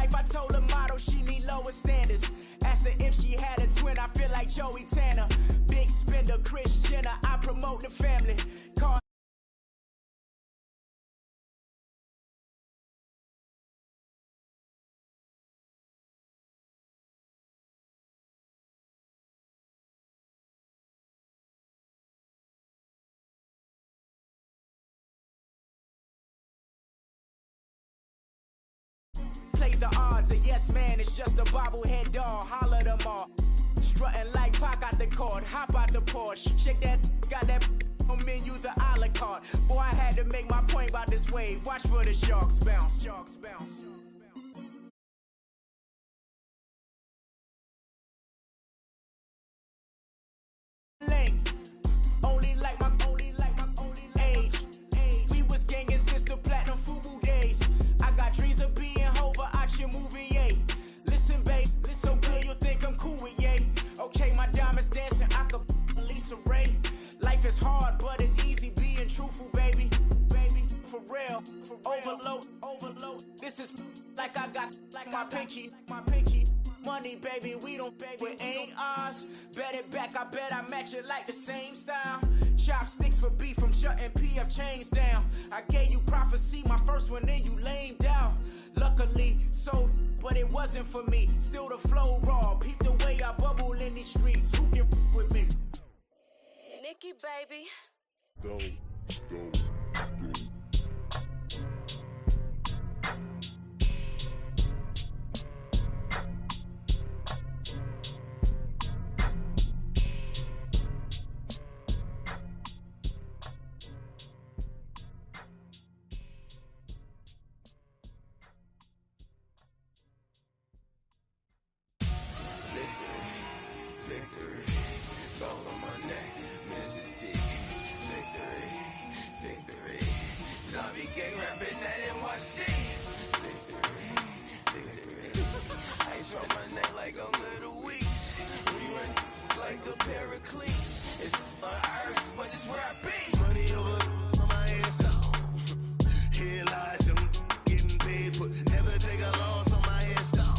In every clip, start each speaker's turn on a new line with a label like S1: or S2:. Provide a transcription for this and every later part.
S1: life, I told her motto, she need lower standards. Asked her if she had a twin, I feel like Joey Tanner. Big spender, Chris Jenner, I promote the family. Car play the odds, a yes man, it's just a bobblehead doll. Holler them all. Strutting like Pac out the court, hop out the Porsche. Shake that, got that on menu, the a la carte. Boy, I had to make my point about this wave. Watch for the sharks bounce. Sharks bounce. Lane. Only like my age. We was gangin' since the platinum FUBU days. I got dreams of being Hova out your movie, yay. Listen, babe, so good you'll think I'm cool with yay. Okay, my diamonds dancing, I could Lisa Ray. Life is hard, but it's easy being truthful, baby. Baby, for real. Overload. This is like I got like my pinky. Money, baby, we don't pay, it ain't ours. Bet it back, I bet I match it like the same style. Chopsticks for beef, I'm shutting PF chains down. I gave you prophecy, my first one, then you lamed out. Luckily, sold, but it wasn't for me. Still the flow raw, peep the way I bubble in these streets. Who can with me?
S2: Nikki, baby.
S3: Go. Victory, gold on my neck, Mr. T. Victory, zombie gang rapping that NYC. Victory, ice on my neck like I'm Little Weeks. We run like a pair of cleats. It's on earth, but it's where I be. Money over on my headstone. Here lies young, getting paid, but never take a loss on my headstone.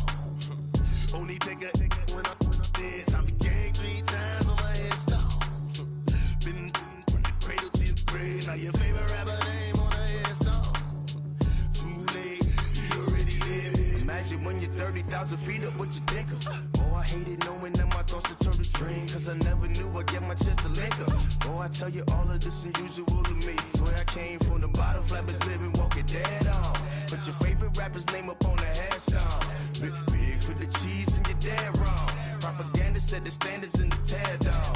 S3: Only take a when I'm dead. Zombie gang 3 times on my headstone. Been from the cradle to the grave. Now your favorite rapper name on the headstone. Too late, you already live. Imagine when you're 30,000 feet up, what you think of? Oh, I hated knowing that my thoughts would turn to dream. Cause I never knew I'd get my chance to link up. Oh, I tell you all of this unusual to me. Swear I came from the bottom, flappers living, walking dead on. Put your favorite rapper's name up on the headstone. Big for the cheese and you're dead wrong. Propaganda set the standards in the tear down.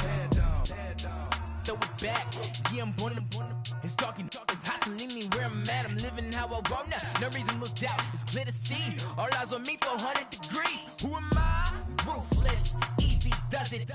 S4: Throw it back, yeah, I'm born to. It's dark, it's hot, so leave me where I'm at. I'm living how I want now. No reason to doubt, it's clear to see. All eyes on me, 400 degrees. Who am I? Ruthless, easy, does it.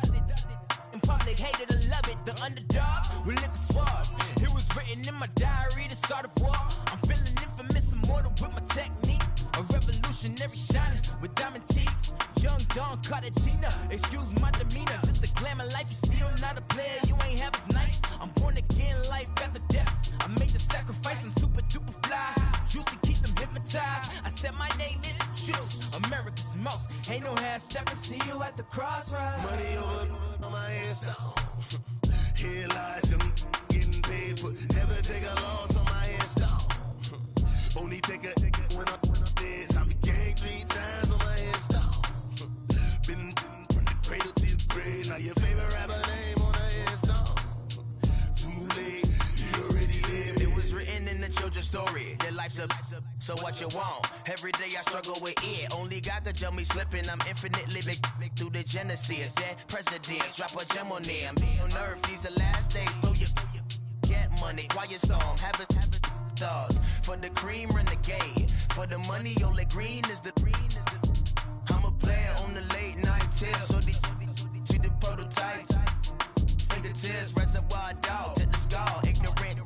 S4: In public, hate it or love it. The underdogs with liquor swabs. It was written in my diary to start a war. I'm feeling infamous, immortal with my technique. A revolutionary shining with diamond teeth. Young Don Cartagena, excuse my demeanor. This the glamour life, you still not a player, you ain't half as nice. I'm born again, life after death. I made the sacrifice, I'm super duper fly. Used to keep them hypnotized. I said my name is Juice, America's most. Ain't no half stepping, see you at the crossroads.
S3: Money over on my headstone. Here lies young, getting paid, but never take a loss on my headstone. Only take a when I'm dead. Zombie gang 3 times on my headstone. Been from the cradle to the grave. Now your favorite rapper name on the headstone. Too late, you already lived. It was written in the children's story. Their life's a so what you want. Every day I struggle with it. Only God could jump me slipping. I'm infinitely big through the genesis. Dead presidents, drop a gem on them. On earth, these the last days. Throw your get money, quiet storm. Have it thoughts. For the cream, renegade. For the money, only green is the I'm a player on the late night tips. So these see the prototype. Fingertips, reservoir dog to the skull. Ignorant.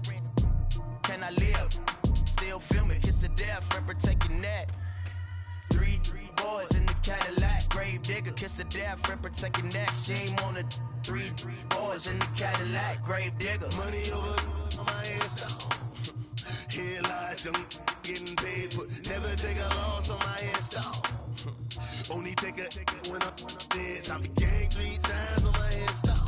S3: Can I live? Still film it. Kiss to death, forever taking that. 3 boys in the Cadillac. Grave digger, kiss to death, forever taking that. Shame on the 3 boys in the Cadillac. Grave digger. Money over on my headstone. Here lies young, getting paid, but never take a loss on my headstone. Only take a when I'm dead. I be gang 3 times on my headstone.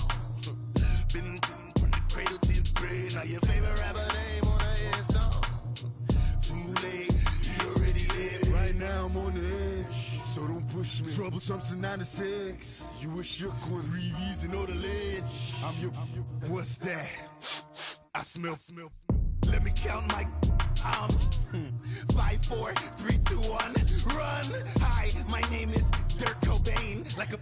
S3: Been from the cradle to the grave. Now your favorite rapper name on the headstone. Too late, he already dead. Right now I'm on the edge, so don't push me. Troublesome 96. You a shook one, breathe easy, know the ledge. I'm your, what's that? I smell. Let me count my 5, 4, 3, 2, 1, run. Hi, my name is Dirk Cobain. Like a,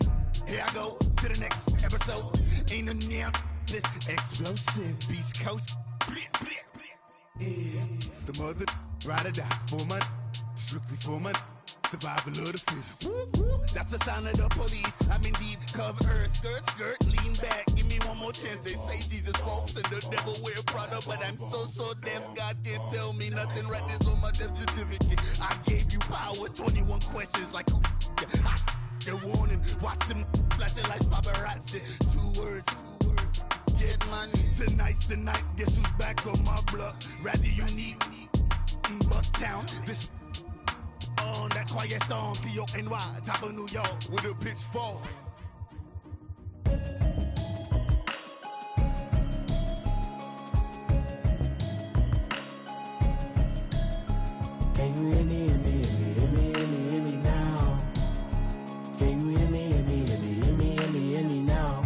S3: here I go to the next episode. Ain't no damn this explosive Beast Coast. Yeah, the mother ride or die for my, strictly for my. Survival of the fittest. That's the sound of the police. I'm indeed cover earth, skirt, lean back. Give me one more chance. They say Jesus walks and the devil wear Prada, but I'm so deaf. God can't tell me nothing. Right this on my death certificate. I gave you power. 21 questions like who? They're warning. Watch them flashing like paparazzi. 2 words. Get money. Tonight's the night. Guess who's back on my block? Rather unique. Bucktown. This. On that quiet storm, C-O-N-Y, top of New York, with a pitchfork.
S1: Can you hear me, hear me now? Can you hear me, hear me now?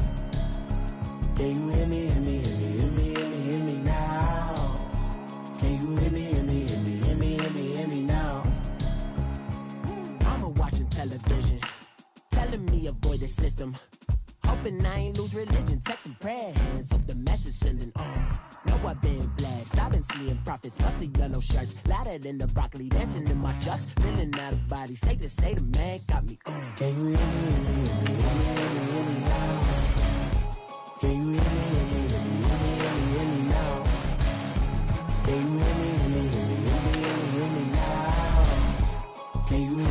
S1: Can you hear me, hear me now? Can you hear me, hear me now? Watching television, telling me avoid the system. Hoping I ain't lose religion, texting prayer hands, hope the message sending on. Know I've been blessed, I've been seeing prophets, mustard yellow shirts, louder than the broccoli, dancing in my chucks, feeling out of body, say the man got me on. Can you hear me now? Can you hear me now? Can you hear me now? Can you hear me?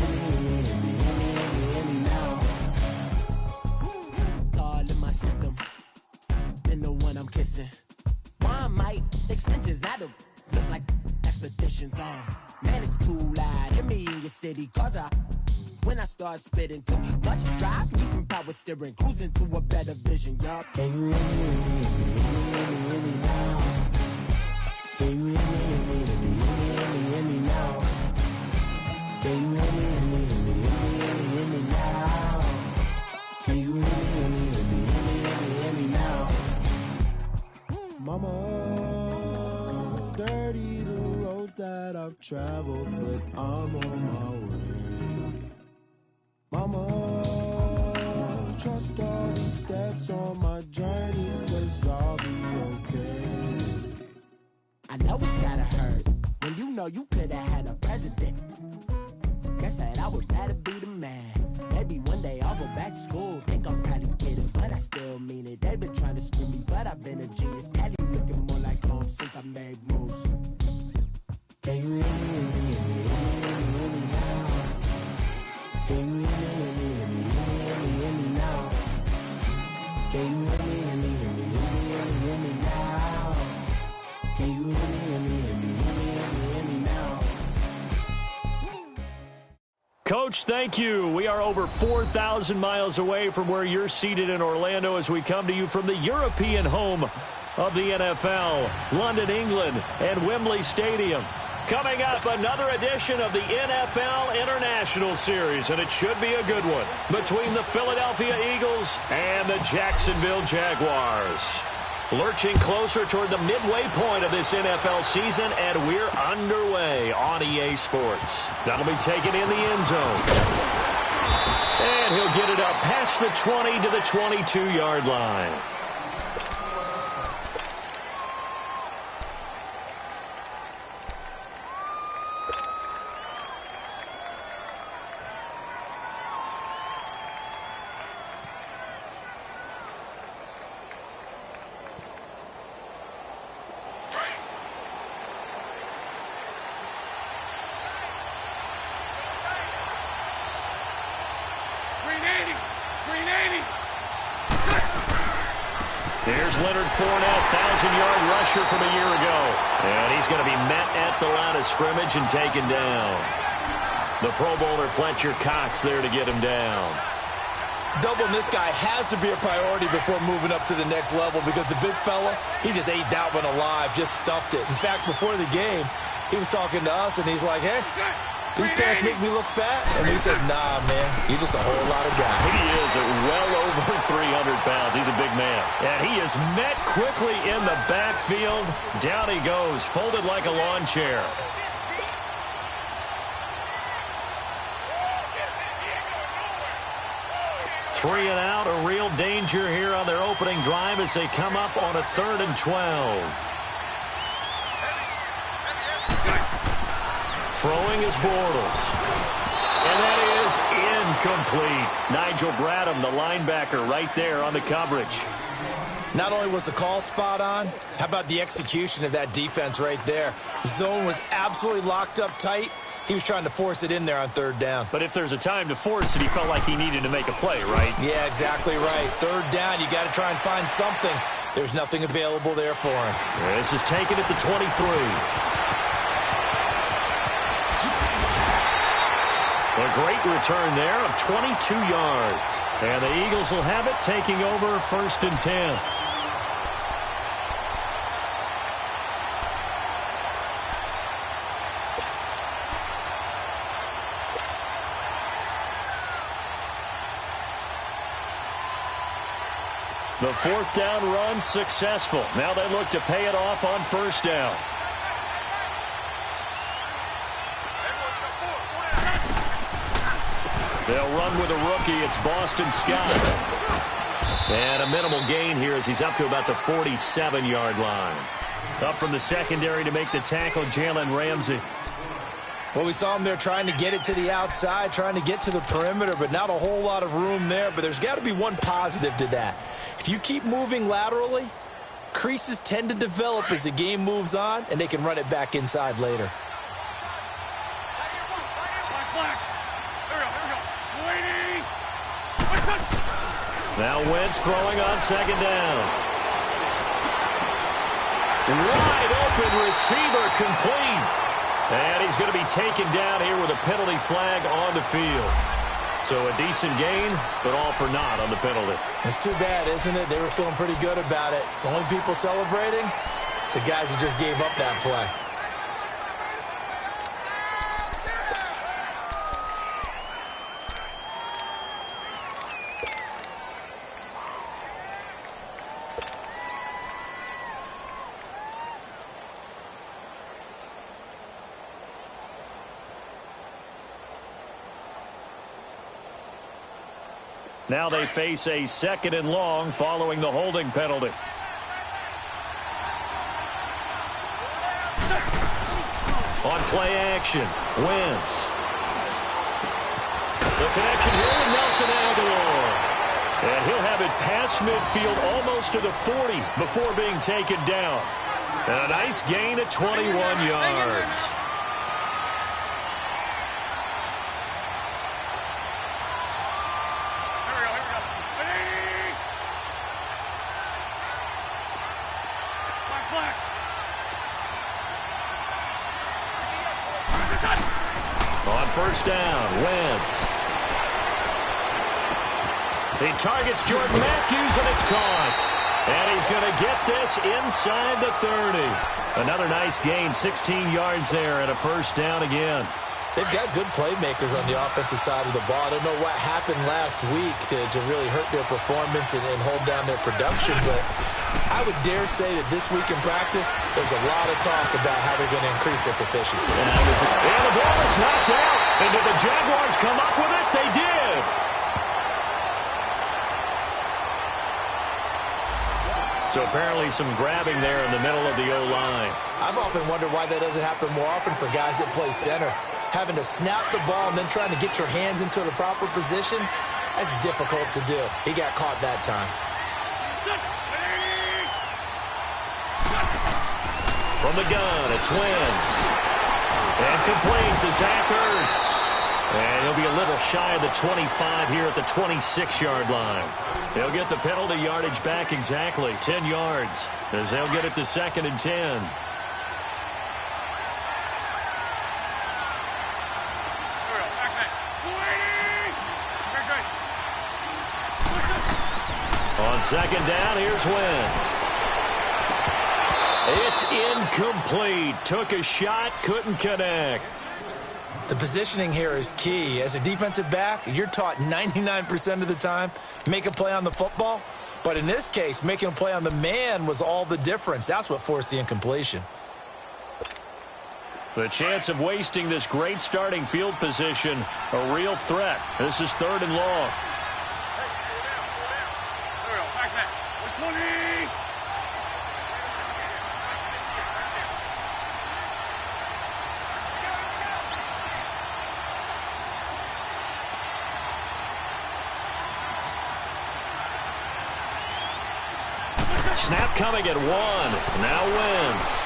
S1: I'm kissing. One might extensions that'll look like expeditions on. Man, it's too loud. Hear me in your city, cause when I start spitting too much drive, need some power steering, cruising to a better vision, y'all. Can you hear me now? Can you hear me now? Can you hear me now? Can you hear me now? Mama, dirty the roads that I've traveled, but I'm on my way. Mama, trust all the steps on my journey, 'cause I'll be okay. I know it's gotta hurt when you know you could've had a president. Guess that I would rather be the man. Maybe one day I'll go back to school. Think I'm probably kidding, but I still mean it. They've been trying to screw me, but I've been a genius. Caddy looking more like home since I made moves. Can you hear me now? Can you hear me now? Can you hear me now? Can you hear me now?
S5: Coach, thank you. We are over 4,000 miles away from where you're seated in Orlando as we come to you from the European home of the NFL, London, England, and Wembley Stadium. Coming up, another edition of the NFL International Series, and it should be a good one, between the Philadelphia Eagles and the Jacksonville Jaguars. Lurching closer toward the midway point of this NFL season, and we're underway on EA Sports. That'll be taken in the end zone. And he'll get it up past the 20 to the 22-yard line. There's Leonard Fournette, 1,000-yard rusher from a year ago. And he's going to be met at the line of scrimmage and taken down. The Pro Bowler Fletcher Cox there to get him down.
S6: Doubling this guy has to be a priority before moving up to the next level because the big fella, he just ate that one alive, just stuffed it. In fact, before the game, he was talking to us, and he's like, hey, these pants make me look fat. And we said, nah, man, you're just a whole lot of guy.
S5: He is at well over 300 pounds. He's a big man. And he is met quickly in the backfield. Down he goes, folded like a lawn chair. 3 and out, a real danger here on their opening drive as they come up on a 3rd and 12. Throwing is Bortles. And that is incomplete. Nigel Bradham, the linebacker, right there on the coverage.
S6: Not only was the call spot on, how about the execution of that defense right there? The zone was absolutely locked up tight. He was trying to force it in there on 3rd down.
S5: But if there's a time to force it, he felt like he needed to make a play, right?
S6: Yeah, exactly right. 3rd down, you got to try and find something. There's nothing available there for him.
S5: This is taken at the 23. A great return there of 22 yards. And the Eagles will have it, taking over 1st and 10. The 4th down run successful. Now they look to pay it off on 1st down. They'll run with a rookie. It's Boston Scott. And a minimal gain here as he's up to about the 47-yard line. Up from the secondary to make the tackle, Jalen Ramsey.
S6: Well, we saw him there trying to get it to the outside, trying to get to the perimeter, but not a whole lot of room there. But there's got to be one positive to that. If you keep moving laterally, creases tend to develop as the game moves on, and they can run it back inside later.
S5: Now Wentz throwing on 2nd down. Wide open receiver complete. And he's going to be taken down here with a penalty flag on the field. So a decent gain, but all for naught on the penalty.
S6: It's too bad, isn't it? They were feeling pretty good about it. The only people celebrating, the guys who just gave up that play.
S5: Now they face a 2nd and long following the holding penalty. On play action, Wentz. The connection here with Nelson Aguilar. And he'll have it past midfield almost to the 40 before being taken down. And a nice gain at 21 yards. On 1st down, Wentz. He targets Jordan Matthews, and it's caught. And he's going to get this inside the 30. Another nice gain, 16 yards there, and a 1st down again.
S6: They've got good playmakers on the offensive side of the ball. I don't know what happened last week to really hurt their performance and hold down their production, but I would dare say that this week in practice, there's a lot of talk about how they're going to increase their proficiency.
S5: And the ball is knocked out. And did the Jaguars come up with it? They did. So apparently some grabbing there in the middle of the O-line.
S6: I've often wondered why that doesn't happen more often for guys that play center. Having to snap the ball and then trying to get your hands into the proper position, that's difficult to do. He got caught that time.
S5: From the gun, it's Wentz. And complete to Zach Ertz. And he'll be a little shy of the 25 here at the 26-yard line. They'll get the penalty yardage back exactly, 10 yards, as they'll get it to 2nd and 10. On second down, here's Wentz. It's incomplete. Took a shot, couldn't connect.
S6: The positioning here is key. As a defensive back, you're taught 99% of the time, make a play on the football. But in this case, making a play on the man was all the difference. That's what forced the incompletion.
S5: The chance of wasting this great starting field position, a real threat. This is 3rd and long. Snap coming at 1. Now Wentz.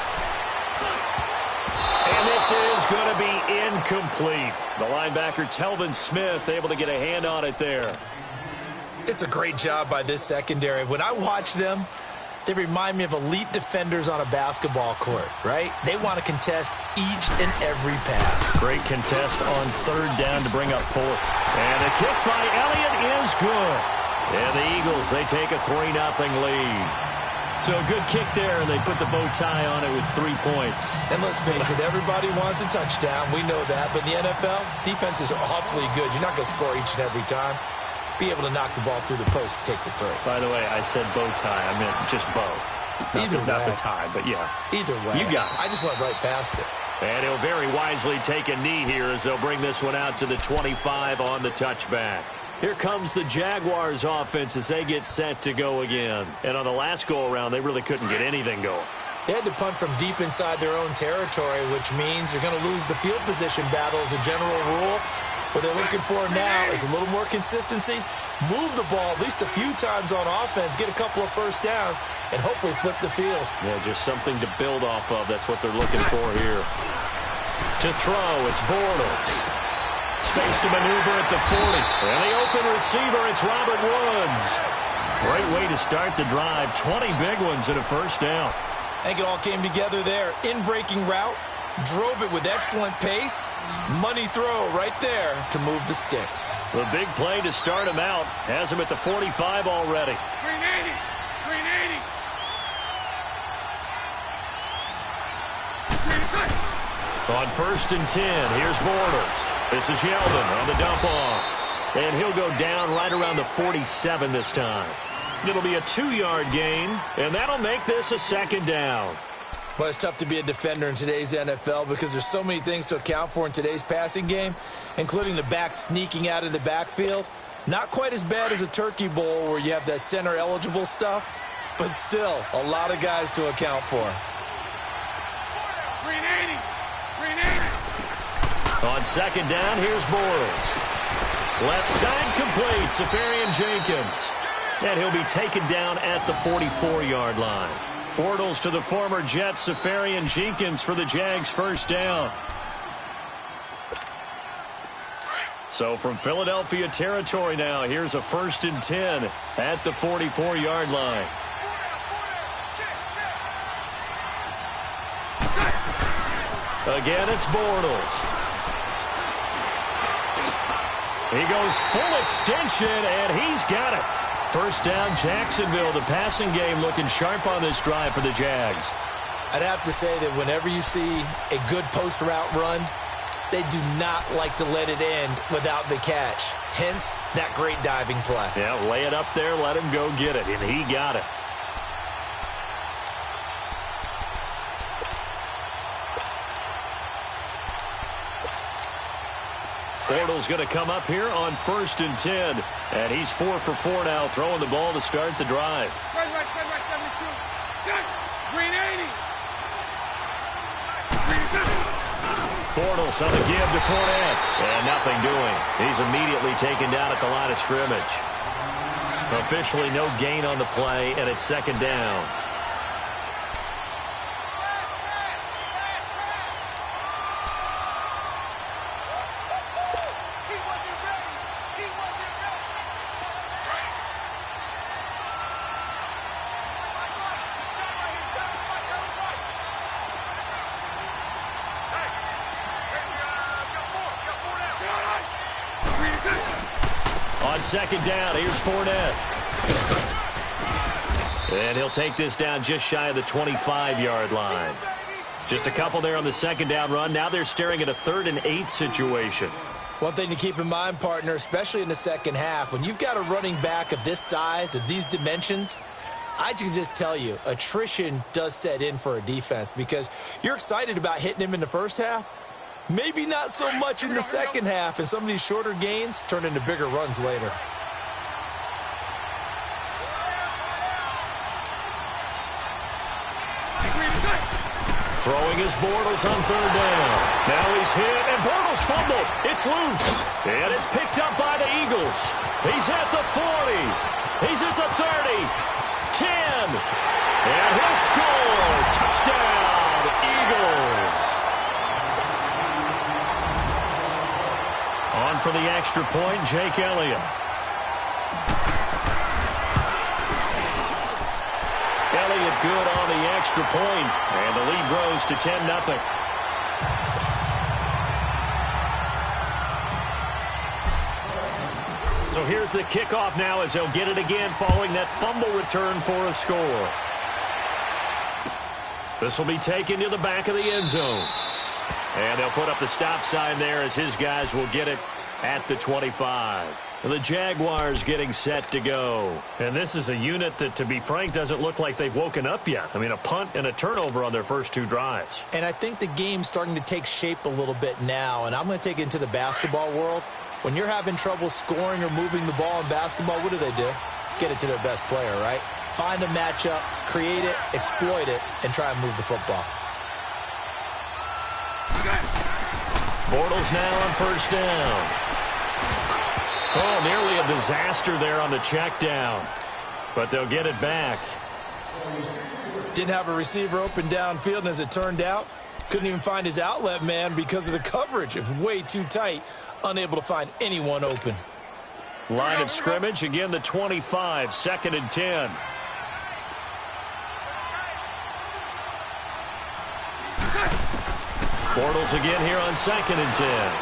S5: And this is going to be incomplete. The linebacker, Telvin Smith, able to get a hand on it there.
S6: It's a great job by this secondary. When I watch them, they remind me of elite defenders on a basketball court, right? They want to contest each and every pass.
S5: Great contest on 3rd down to bring up 4th. And a kick by Elliott is good. And the Eagles, they take a 3-0 lead. So a good kick there, and they put the bow tie on it with 3 points.
S6: And let's face it, everybody wants a touchdown. We know that. But in the NFL, defenses are awfully good. You're not going to score each and every time. Be able to knock the ball through the post and take the 3.
S5: By the way, I said bow tie. I meant just bow. Not the tie, but yeah.
S6: Either way.
S5: You got it.
S6: I just went right past it.
S5: And he'll very wisely take a knee here as they'll bring this one out to the 25 on the touchback. Here comes the Jaguars offense as they get set to go again. And on the last go-around, they really couldn't get anything going.
S6: They had to punt from deep inside their own territory, which means they're going to lose the field position battle as a general rule. What they're looking for now is a little more consistency, move the ball at least a few times on offense, get a couple of first downs, and hopefully flip the field.
S5: Yeah, just something to build off of. That's what they're looking for here. To throw, it's Bortles. Space to maneuver at the 40. And the open receiver, it's Robert Woods. Great way to start the drive. 20 big ones and a first down.
S6: I think it all came together there. In-breaking route, drove it with excellent pace. Money throw right there to move the sticks.
S5: The big play to start him out. Has him at the 45 already.
S1: 380. 380.
S5: On 1st and 10, here's Bortles. This is Yeldon on the dump off. And he'll go down right around the 47 this time. It'll be a 2-yard gain, and that'll make this a 2nd down.
S6: Well, it's tough to be a defender in today's NFL because there's so many things to account for in today's passing game, including the back sneaking out of the backfield. Not quite as bad as a turkey bowl where you have that center-eligible stuff, but still a lot of guys to account for.
S1: 380.
S5: On 2nd down, here's Bortles. Left side complete, Safarian Jenkins. And he'll be taken down at the 44-yard line. Bortles to the former Jet, Safarian Jenkins for the Jags' first down. So from Philadelphia territory now, here's a 1st and 10 at the 44-yard line. Again, it's Bortles. He goes full extension, and he's got it. First down, Jacksonville. The passing game looking sharp on this drive for the Jags.
S6: I'd have to say that whenever you see a good post route run, they do not like to let it end without the catch. Hence, that great diving play.
S5: Yeah, lay it up there, let him go get it, and he got it. Bortles going to come up here on 1st and 10. And he's 4 for 4 now, throwing the ball to start the drive.
S1: Spread right, 72. Check. Green 80.
S5: Bortles on the give to Fournette. And nothing doing. He's immediately taken down at the line of scrimmage. Officially no gain on the play, and it's 2nd down. On 2nd down, here's Fournette. And he'll take this down just shy of the 25-yard line. Just a couple there on the second down run. Now they're staring at a 3rd and 8 situation.
S6: One thing to keep in mind, partner, especially in the second half, when you've got a running back of this size, of these dimensions, I can just tell you, attrition does set in for a defense because you're excited about hitting him in the first half. Maybe not so much in the second half, and some of these shorter gains turn into bigger runs later.
S5: Throwing his Bortles on 3rd down. Now he's hit, and Bortles fumbled. It's loose. And it's picked up by the Eagles. He's at the 40. He's at the 30. 10. And he'll score. Touchdown, Eagles. On for the extra point, Jake Elliott. Elliott good on the extra point, and the lead grows to 10-0. So here's the kickoff now as they'll get it again following that fumble return for a score. This will be taken to the back of the end zone. And they'll put up the stop sign there as his guys will get it at the 25. The Jaguars getting set to go. And this is a unit that, to be frank, doesn't look like they've woken up yet. I mean, a punt and a turnover on their first 2 drives.
S6: And I think the game's starting to take shape a little bit now. And I'm going to take it into the basketball world. When you're having trouble scoring or moving the ball in basketball, what do? Get it to their best player, right? Find a matchup, create it, exploit it, and try and move the football.
S5: Bortles now on 1st down. Oh, nearly a disaster there on the check down. But they'll get it back.
S6: Didn't have a receiver open downfield, and as it turned out, couldn't even find his outlet man because of the coverage. It was way too tight, unable to find anyone open.
S5: Line of scrimmage, again the 25, 2nd and 10. Bortles again here on 2nd and 10.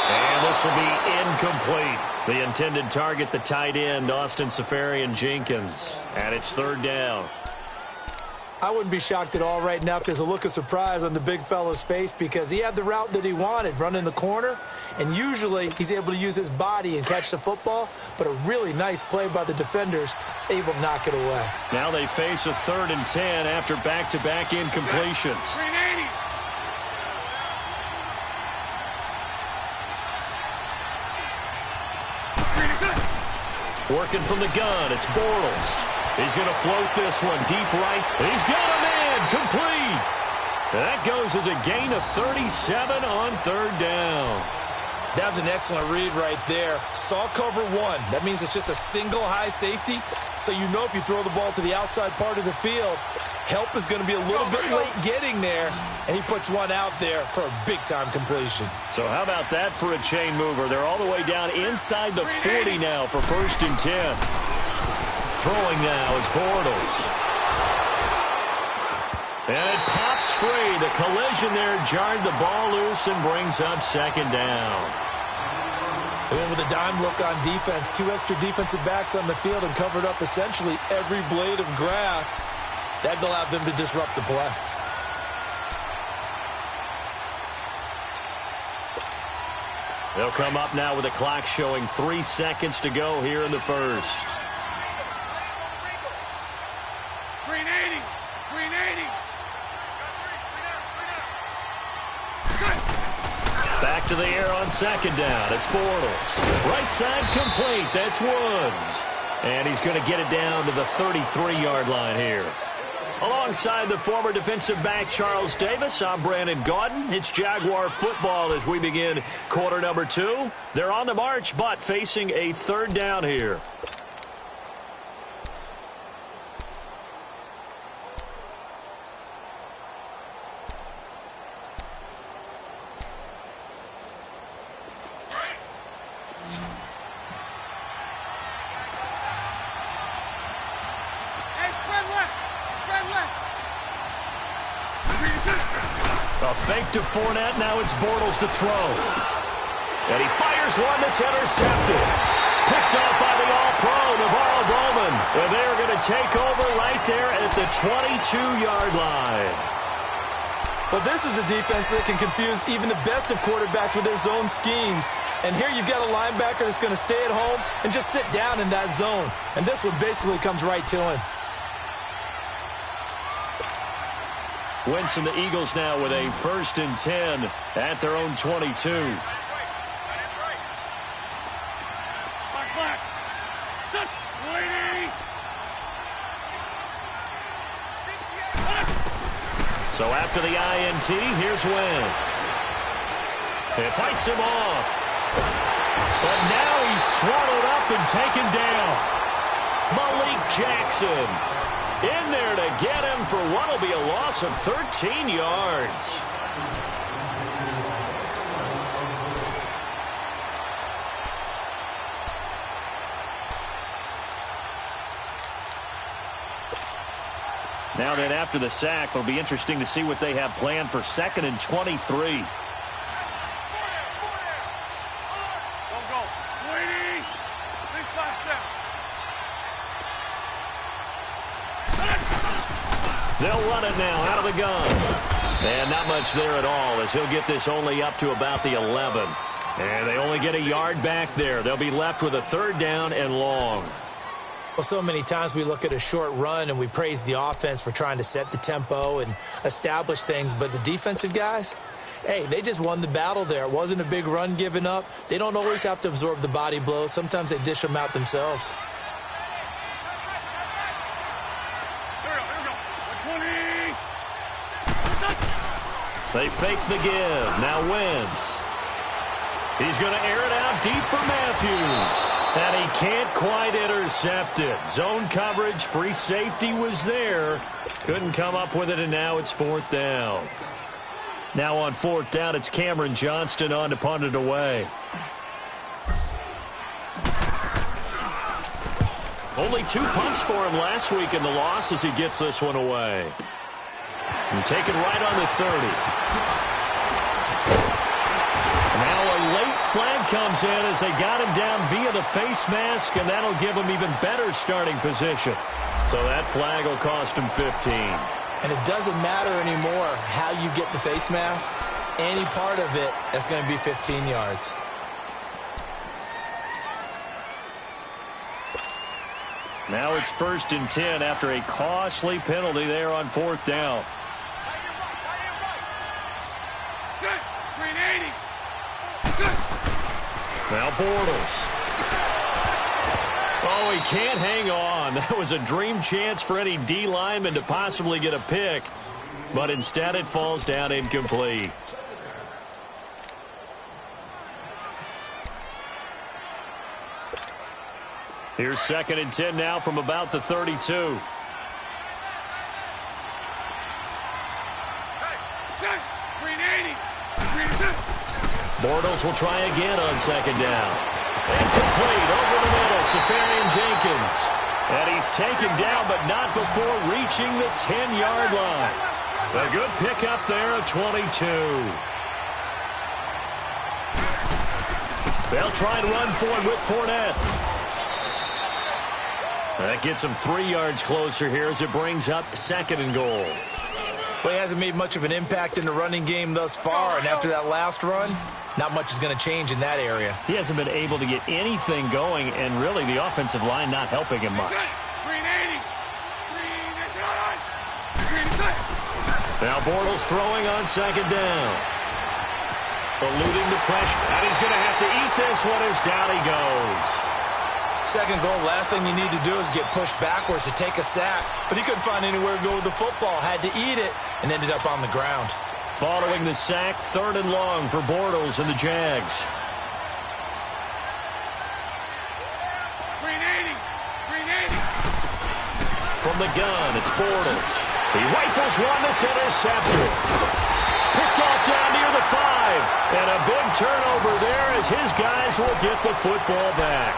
S5: And this will be incomplete. The intended target, the tight end, Austin Seferian-Jenkins. And it's 3rd down.
S6: I wouldn't be shocked at all right now if there's a look of surprise on the big fella's face because he had the route that he wanted, running the corner. And usually he's able to use his body and catch the football. But a really nice play by the defenders, able to knock it away.
S5: Now they face a 3rd and 10 after back-to-back incompletions. Working from the gun, it's Bortles. He's going to float this one deep right. He's got a man, complete. That goes as a gain of 37 on 3rd down.
S6: That was an excellent read right there. Saw cover 1. That means it's just a single high safety. So you know if you throw the ball to the outside part of the field, help is going to be a little bit late getting there. And he puts one out there for a big-time completion.
S5: So how about that for a chain mover? They're all the way down inside the 40 now for 1st and 10. Throwing now is Bortles. And it pops free. The collision there jarred the ball loose and brings up 2nd down.
S6: They went with a dime look on defense. 2 extra defensive backs on the field and covered up essentially every blade of grass. That allowed them to disrupt the play.
S5: They'll come up now with the clock showing 3 seconds to go here in the first.
S1: Green 80. Green 80.
S5: Back to the air on 2nd down. It's Bortles. Right side complete. That's Woods. And he's going to get it down to the 33-yard line here. Alongside the former defensive back Charles Davis, I'm Brandon Gaudin. It's Jaguar football as we begin quarter number 2. They're on the march, but facing a 3rd down here. A fake to Fournette. Now it's Bortles to throw. And he fires one that's intercepted. Picked off by the All-Pro, Navarro Bowman. And they're going to take over right there at the 22-yard line.
S6: Well, this is a defense that can confuse even the best of quarterbacks with their zone schemes. And here you've got a linebacker that's going to stay at home and just sit down in that zone. And this one basically comes right to him.
S5: Wentz and the Eagles now with a 1st and 10 at their own 22. So after the INT, here's Wentz. It fights him off. But now he's swallowed up and taken down. Malik Jackson in there to get him for what will be a loss of 13 yards. Now then, after the sack, it'll be interesting to see what they have planned for 2nd and 23. They'll run it now out of the gun. And not much there at all, as he'll get this only up to about the 11. And they only get a yard back there. They'll be left with a 3rd down and long.
S6: Well, so many times we look at a short run and we praise the offense for trying to set the tempo and establish things, but the defensive guys, hey, they just won the battle there. It wasn't a big run given up. They don't always have to absorb the body blows. Sometimes they dish them out themselves.
S5: They fake the give. Now Wentz. He's going to air it out deep for Matthews. And he can't quite intercept it. Zone coverage, free safety was there. Couldn't come up with it, and now it's 4th down. Now on 4th down, it's Cameron Johnston on to punt it away. Only 2 punts for him last week in the loss as he gets this one away. And taken right on the 30. Now a late flag comes in as they got him down via the face mask, and that'll give him even better starting position. So that flag will cost him 15.
S6: And it doesn't matter anymore how you get the face mask. Any part of it is going to be 15 yards.
S5: Now it's 1st and 10 after a costly penalty there on 4th down. Now Bortles. Oh, he can't hang on. That was a dream chance for any D lineman to possibly get a pick. But instead it falls down incomplete. Here's 2nd and 10 now from about the 32. Bortles will try again on 2nd down. Incomplete over the middle, Safarian Jenkins. And he's taken down, but not before reaching the 10-yard line. A good pickup there of 22. They'll try and run for it with Fournette. That gets him 3 yards closer here as it brings up 2nd and goal.
S6: Well, he hasn't made much of an impact in the running game thus far, and after that last run, not much is going to change in that area.
S5: He hasn't been able to get anything going, and really the offensive line not helping him much. Now Bortles throwing on 2nd down. Eluding the pressure, and he's going to have to eat this one as down he goes.
S6: 2nd goal, last thing you need to do is get pushed backwards to take a sack. But he couldn't find anywhere to go with the football, had to eat it, and ended up on the ground.
S5: Following the sack, 3rd and long for Bortles and the Jags. From the gun, it's Bortles. He rifles one that's intercepted. Picked off down near the 5. And a big turnover there as his guys will get the football back.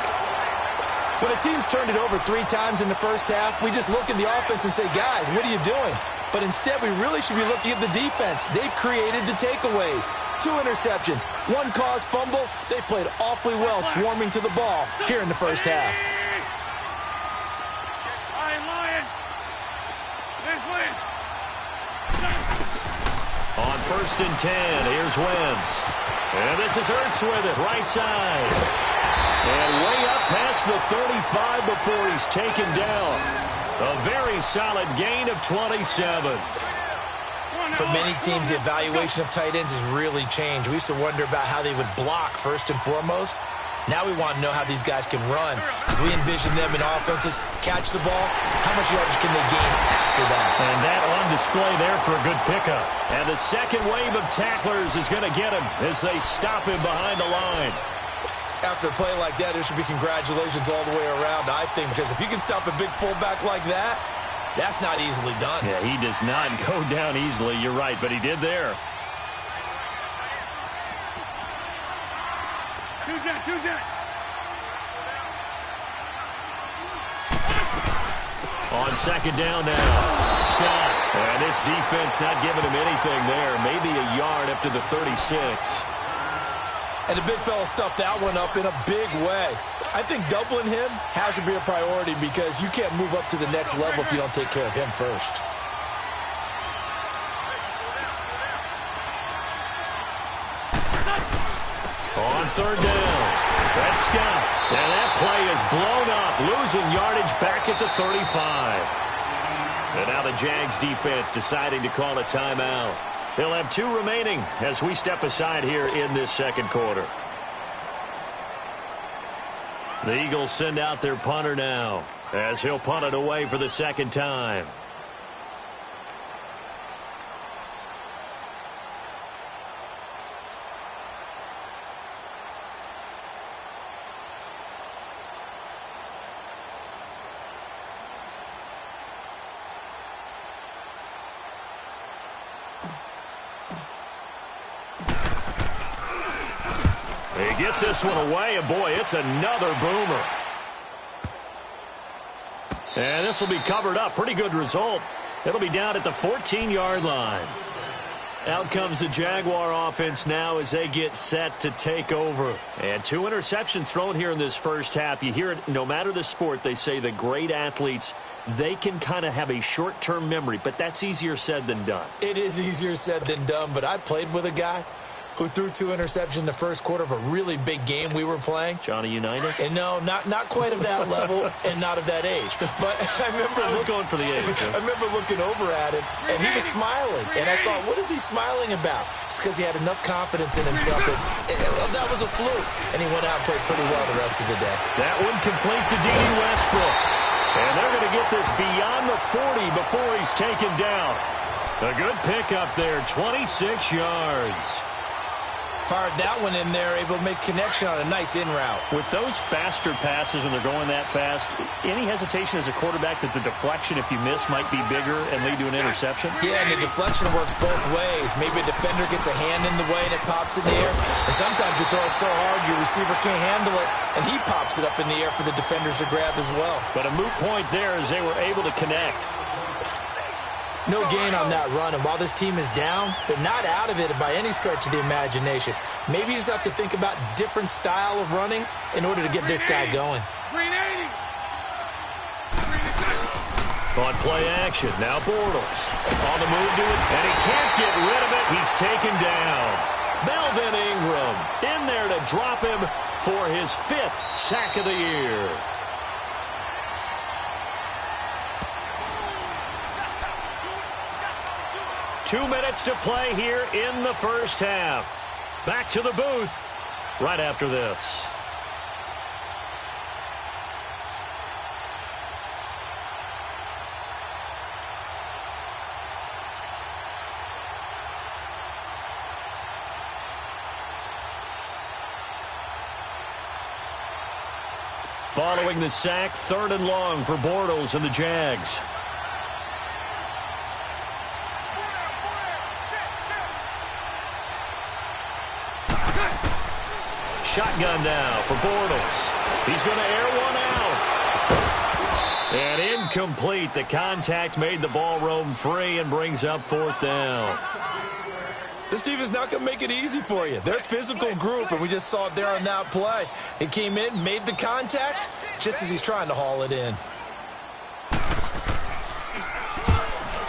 S6: When a team's turned it over 3 times in the first half, we just look at the offense and say, guys, what are you doing? But instead, we really should be looking at the defense. They've created the takeaways. 2 2 interceptions, 1 caused fumble. They played awfully well swarming to the ball here in the first half.
S5: On 1st and 10, here's Wentz. And this is Ertz with it, right side. And way up past the 35 before he's taken down. A very solid gain of 27.
S6: For many teams, the evaluation of tight ends has really changed. We used to wonder about how they would block first and foremost. Now we want to know how these guys can run. As we envision them in offenses, catch the ball, how much yardage can they gain after that?
S5: And that on display there for a good pickup. And the second wave of tacklers is going to get him as they stop him behind the line.
S6: After a play like that, there should be congratulations all the way around, I think, because if you can stop a big fullback like that, that's not easily done.
S5: Yeah, he does not go down easily. You're right, but he did there. On 2nd down now, Scott. And this defense not giving him anything there. Maybe a yard up to the 36.
S6: And the big fella stuffed that one up in a big way. I think doubling him has to be a priority because you can't move up to the next level if you don't take care of him first.
S5: On 3rd down, that's Scott. And that play is blown up, losing yardage back at the 35. And now the Jags defense deciding to call a timeout. They'll have 2 remaining as we step aside here in this second quarter. The Eagles send out their punter now as he'll punt it away for the second time. He gets this one away, and boy, it's another boomer. And this will be covered up. Pretty good result. It'll be down at the 14-yard line. Out comes the Jaguar offense now as they get set to take over. And 2 interceptions thrown here in this first half. You hear it, no matter the sport, they say the great athletes, they can kind of have a short-term memory, but that's easier said than done.
S6: It is easier said than done, but I played with a guy who threw 2 interceptions in the first quarter of a really big game we were playing.
S5: Johnny Unitas?
S6: And no, not quite of that level and not of that age. But I remember
S5: I was going for the age.
S6: I remember looking over at him, and he was smiling. And I thought, what is he smiling about? It's because he had enough confidence in himself that was a fluke. And he went out and played pretty well the rest of the day.
S5: That one complete to Dede Westbrook. And they're going to get this beyond the 40 before he's taken down. A good pickup there, 26 yards.
S6: Fired that one in there, able to make connection on a nice in route.
S5: With those faster passes when they're going that fast, any hesitation as a quarterback that the deflection, if you miss, might be bigger and lead to an interception?
S6: Yeah, and the deflection works both ways. Maybe a defender gets a hand in the way and it pops in the air. And sometimes you throw it so hard your receiver can't handle it, and he pops it up in the air for the defenders to grab as well.
S5: But a moot point there as they were able to connect.
S6: No gain on that run, and while this team is down, they're not out of it by any stretch of the imagination. Maybe you just have to think about different style of running in order to get this guy going.
S5: On play action, now Bortles. On the move to it, and he can't get rid of it. He's taken down. Melvin Ingram in there to drop him for his 5th sack of the year. Two minutes to play here in the first half. Back to the booth right after this. Following the sack, 3rd and long for Bortles and the Jags. Shotgun now for Bortles. He's going to air one out. And incomplete. The contact made the ball roam free and brings up 4th down.
S6: This team is not going to make it easy for you. They're a physical group, and we just saw it there on that play. It came in, made the contact, just as he's trying to haul it in.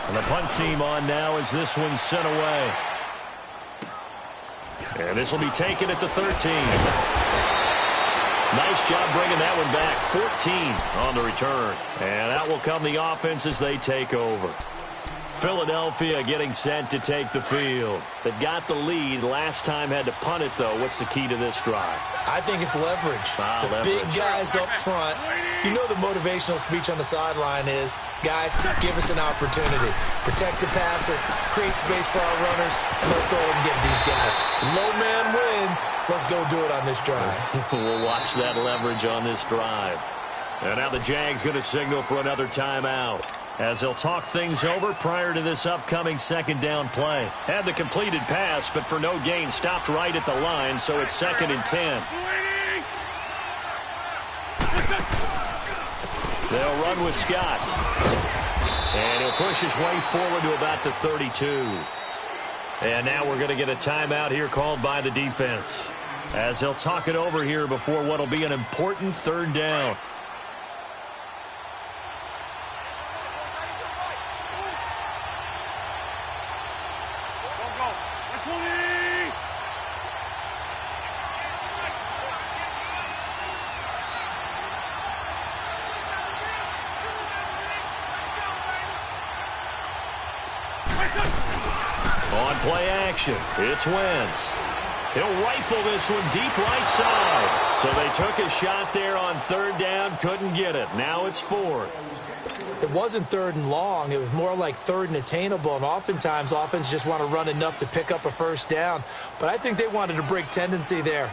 S5: And the punt team on now as this one's sent away. And this will be taken at the 13. Nice job bringing that one back. 14 on the return. And that will come the offense as they take over. Philadelphia getting set to take the field. They've got the lead. Last time had to punt it, though. What's the key to this drive?
S6: I think it's leverage. The big guys up front. You know the motivational speech on the sideline is, guys, give us an opportunity. Protect the passer, create space for our runners, and let's go ahead and get these guys. Low man wins. Let's go do it on this drive.
S5: We'll watch that leverage on this drive. And now the Jags going to signal for another timeout, as they'll talk things over prior to this upcoming second down play. Had the completed pass, but for no gain, stopped right at the line, so it's 2nd and 10. They'll run with Scott. And he'll push his way forward to about the 32. And now we're going to get a timeout here called by the defense, as they'll talk it over here before what will be an important third down. On play action, it's Wentz. He'll rifle this one deep right side. So they took a shot there on third down, couldn't get it. Now it's 4th.
S6: It wasn't 3rd and long. It was more like 3rd and attainable, and oftentimes offense just want to run enough to pick up a first down. But I think they wanted to break tendency there.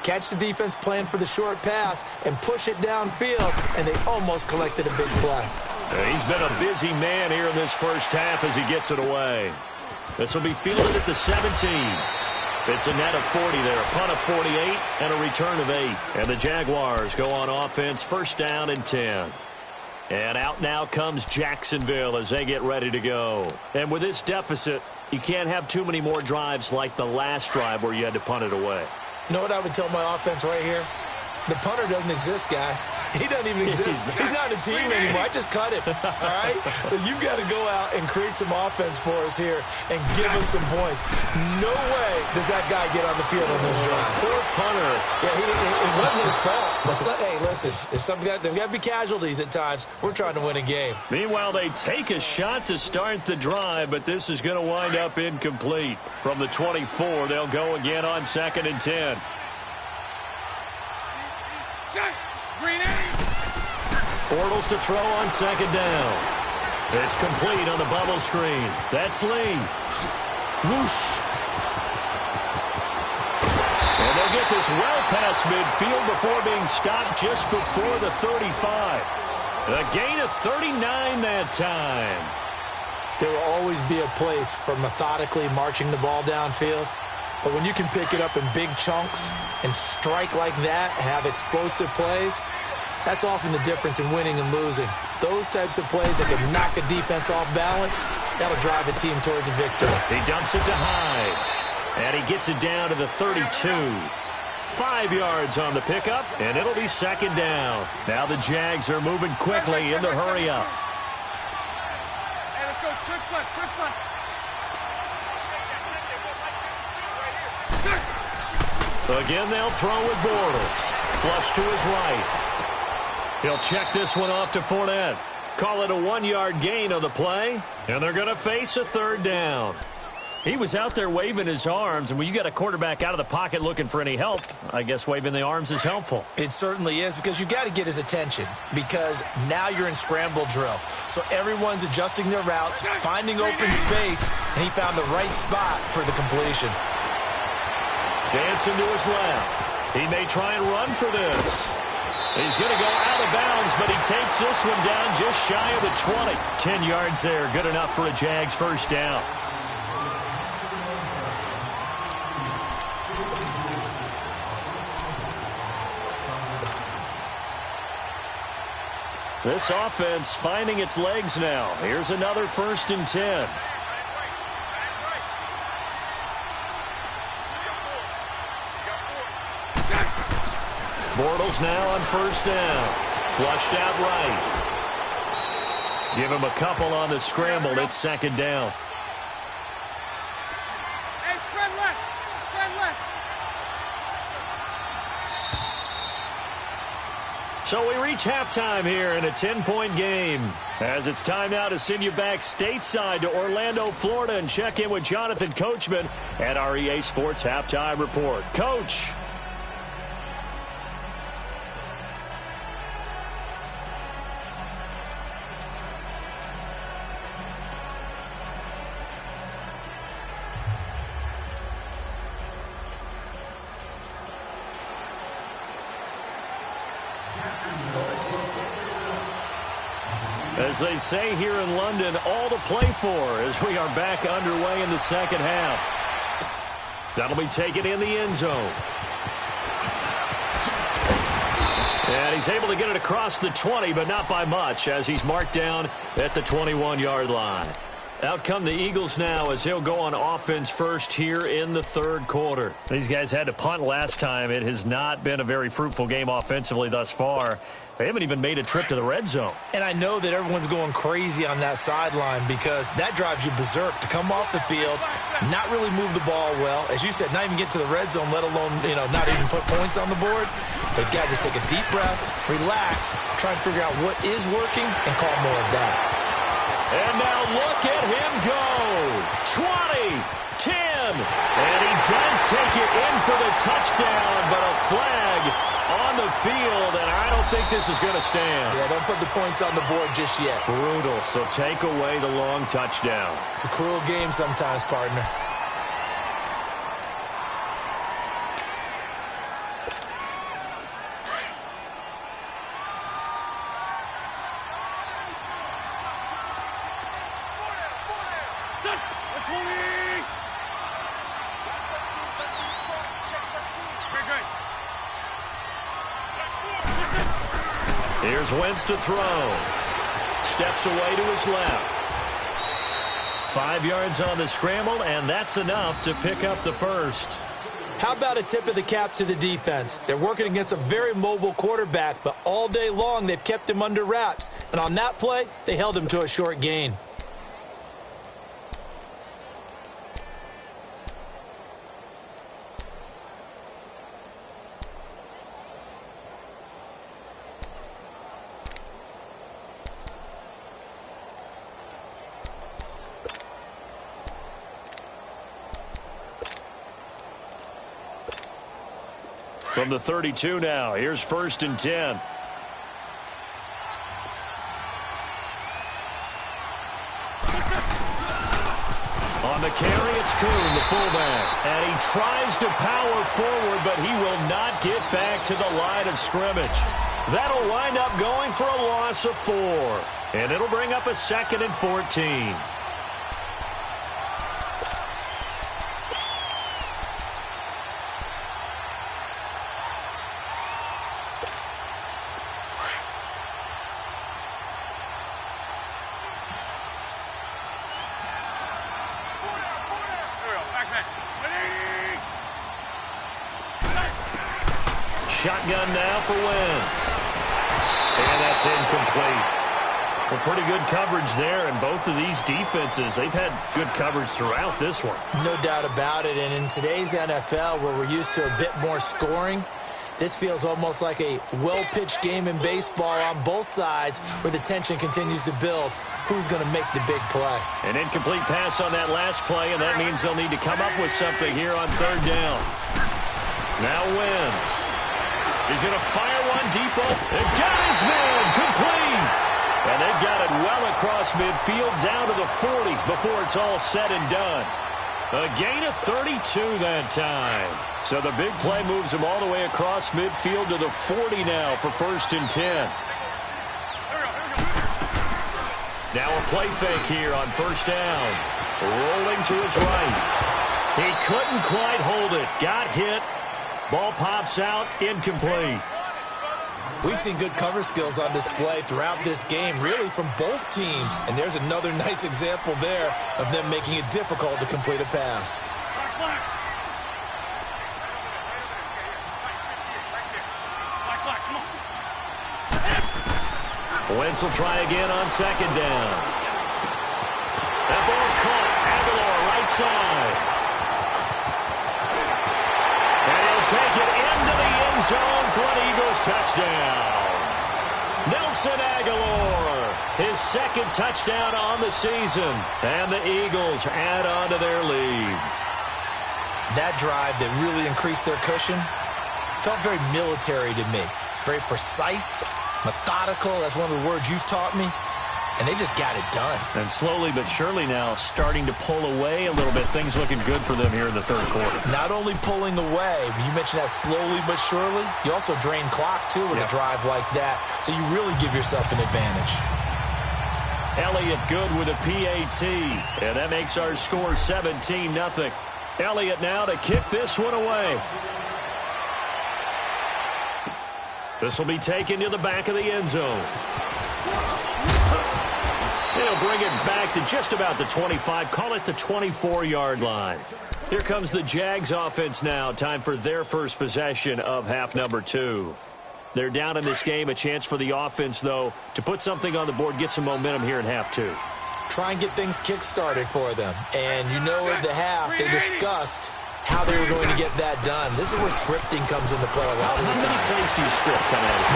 S6: Catch the defense plan for the short pass and push it downfield, and they almost collected a big play.
S5: He's been a busy man here in this first half as he gets it away. This will be fielded at the 17. It's a net of 40 there, a punt of 48, and a return of 8. And the Jaguars go on offense, first down and 10. And out now comes Jacksonville as they get ready to go. And with this deficit, you can't have too many more drives like the last drive where you had to punt it away.
S6: You know what I would tell my offense right here? The punter doesn't exist, guys. He doesn't even exist. He's not a team anymore. I just cut him, all right? So you've got to go out and create some offense for us here and give us some points. No way does that guy get on the field on this drive.
S5: Poor punter.
S6: Yeah, it wasn't his fault. But hey, listen, there's got to be casualties at times. We're trying to win a game.
S5: Meanwhile, they take a shot to start the drive, but this is going to wind up incomplete. From the 24, they'll go again on 2nd and 10. Bortles to throw on 2nd down. It's complete on the bubble screen. That's Lee. Whoosh. And they'll get this well past midfield before being stopped just before the 35. A gain of 39 that time.
S6: There will always be a place for methodically marching the ball downfield. But when you can pick it up in big chunks and strike like that, have explosive plays, that's often the difference in winning and losing. Those types of plays that can knock a defense off balance, that'll drive a team towards a victory.
S5: He dumps it to Hyde, and he gets it down to the 32. 5 yards on the pickup, and it'll be 2nd down. Now the Jags are moving quickly in the hurry-up.
S7: Hey, let's go. Trick front.
S5: Again, they'll throw with Bortles. Flush to his right. He'll check this one off to Fournette. Call it a 1-yard gain on the play, and they're going to face a 3rd down. He was out there waving his arms, and when you got a quarterback out of the pocket looking for any help, I guess waving the arms is helpful.
S6: It certainly is, because you got to get his attention, because now you're in scramble drill. So everyone's adjusting their routes, finding open space, and he found the right spot for the completion.
S5: Dancing to his left. He may try and run for this. He's going to go out of bounds, but he takes this one down just shy of the 20. 10 yards there, good enough for a Jags first down. This offense finding its legs now. Here's another 1st and 10. Bortles now on first down. Flushed out right. Give him a couple on the scramble. It's second down.
S7: Hey, spread left. Spread left.
S5: So we reach halftime here in a 10-point game. As it's time now to send you back stateside to Orlando, Florida, and check in with Jonathan Coachman at our EA Sports Halftime Report. Coach. As they say here in London, all to play for as we are back underway in the second half. That'll be taken in the end zone. And he's able to get it across the 20, but not by much, as he's marked down at the 21-yard line. Out come the Eagles now as he'll go on offense first here in the third quarter. These guys had to punt last time. It has not been a very fruitful game offensively thus far. They haven't even made a trip to the red zone.
S6: And I know that everyone's going crazy on that sideline because that drives you berserk to come off the field, not really move the ball well. As you said, not even get to the red zone, let alone, not even put points on the board. They've got to just take a deep breath, relax, try and figure out what is working, and call more of that.
S5: And now look at him go. 20, 10, and he does take it in for the touchdown, but a flag on the field, and I don't think this is going to stand.
S6: Yeah, don't put the points on the board just yet.
S5: Brutal, so take away the long touchdown.
S6: It's a cruel game sometimes, partner.
S5: Here's Wentz to throw. Steps away to his left. 5 yards on the scramble, and that's enough to pick up the first.
S6: How about a tip of the cap to the defense? They're working against a very mobile quarterback, but all day long they've kept him under wraps. And on that play, they held him to a short gain.
S5: From the 32 now, here's 1st and 10. On the carry, it's Kuhn, the fullback. And he tries to power forward, but he will not get back to the line of scrimmage. That'll wind up going for a loss of 4. And it'll bring up a 2nd and 14. Shotgun now for Wentz. And that's incomplete. Well, pretty good coverage there, and both of these defenses, they've had good coverage throughout this one.
S6: No doubt about it, and in today's NFL, where we're used to a bit more scoring, this feels almost like a well-pitched game in baseball on both sides where the tension continues to build. Who's going to make the big play?
S5: An incomplete pass on that last play, and that means they'll need to come up with something here on 3rd down. Now Wentz. He's going to fire one deep open. And got his man complete. And they've got it well across midfield down to the 40 before it's all said and done. A gain of 32 that time. So the big play moves him all the way across midfield to the 40 now for 1st and 10. Now a play fake here on 1st down. Rolling to his right. He couldn't quite hold it. Got hit. Ball pops out, incomplete.
S6: We've seen good cover skills on display throughout this game, really from both teams. And there's another nice example there of them making it difficult to complete a pass.
S7: Come on.
S5: Wentz will try again on second down. That ball's caught. Aguilar right side. And he'll take it into the end zone for an Eagles touchdown. Nelson Aguilar, his second touchdown on the season. And the Eagles add on to their lead.
S6: That drive that really increased their cushion felt very military to me. Very precise, methodical. That's one of the words you've taught me. And they just got it done.
S5: And slowly but surely now starting to pull away a little bit. Things looking good for them here in the third quarter.
S6: Not only pulling away, but you mentioned that slowly but surely. You also drain clock, too, with a drive like that. So you really give yourself an advantage.
S5: Elliott good with a PAT. And that makes our score 17-0. Elliott now to kick this one away. This will be taken to the back of the end zone. He'll bring it back to just about the 25. Call it the 24-yard line. Here comes the Jags offense now. Time for their first possession of half number 2. They're down in this game. A chance for the offense, though, to put something on the board, get some momentum here in half 2.
S6: Try and get things kick-started for them. And you know at the half, they discussed how they were going to get that done. This is where scripting comes into play a lot of the time.
S5: How many plays do you script coming out of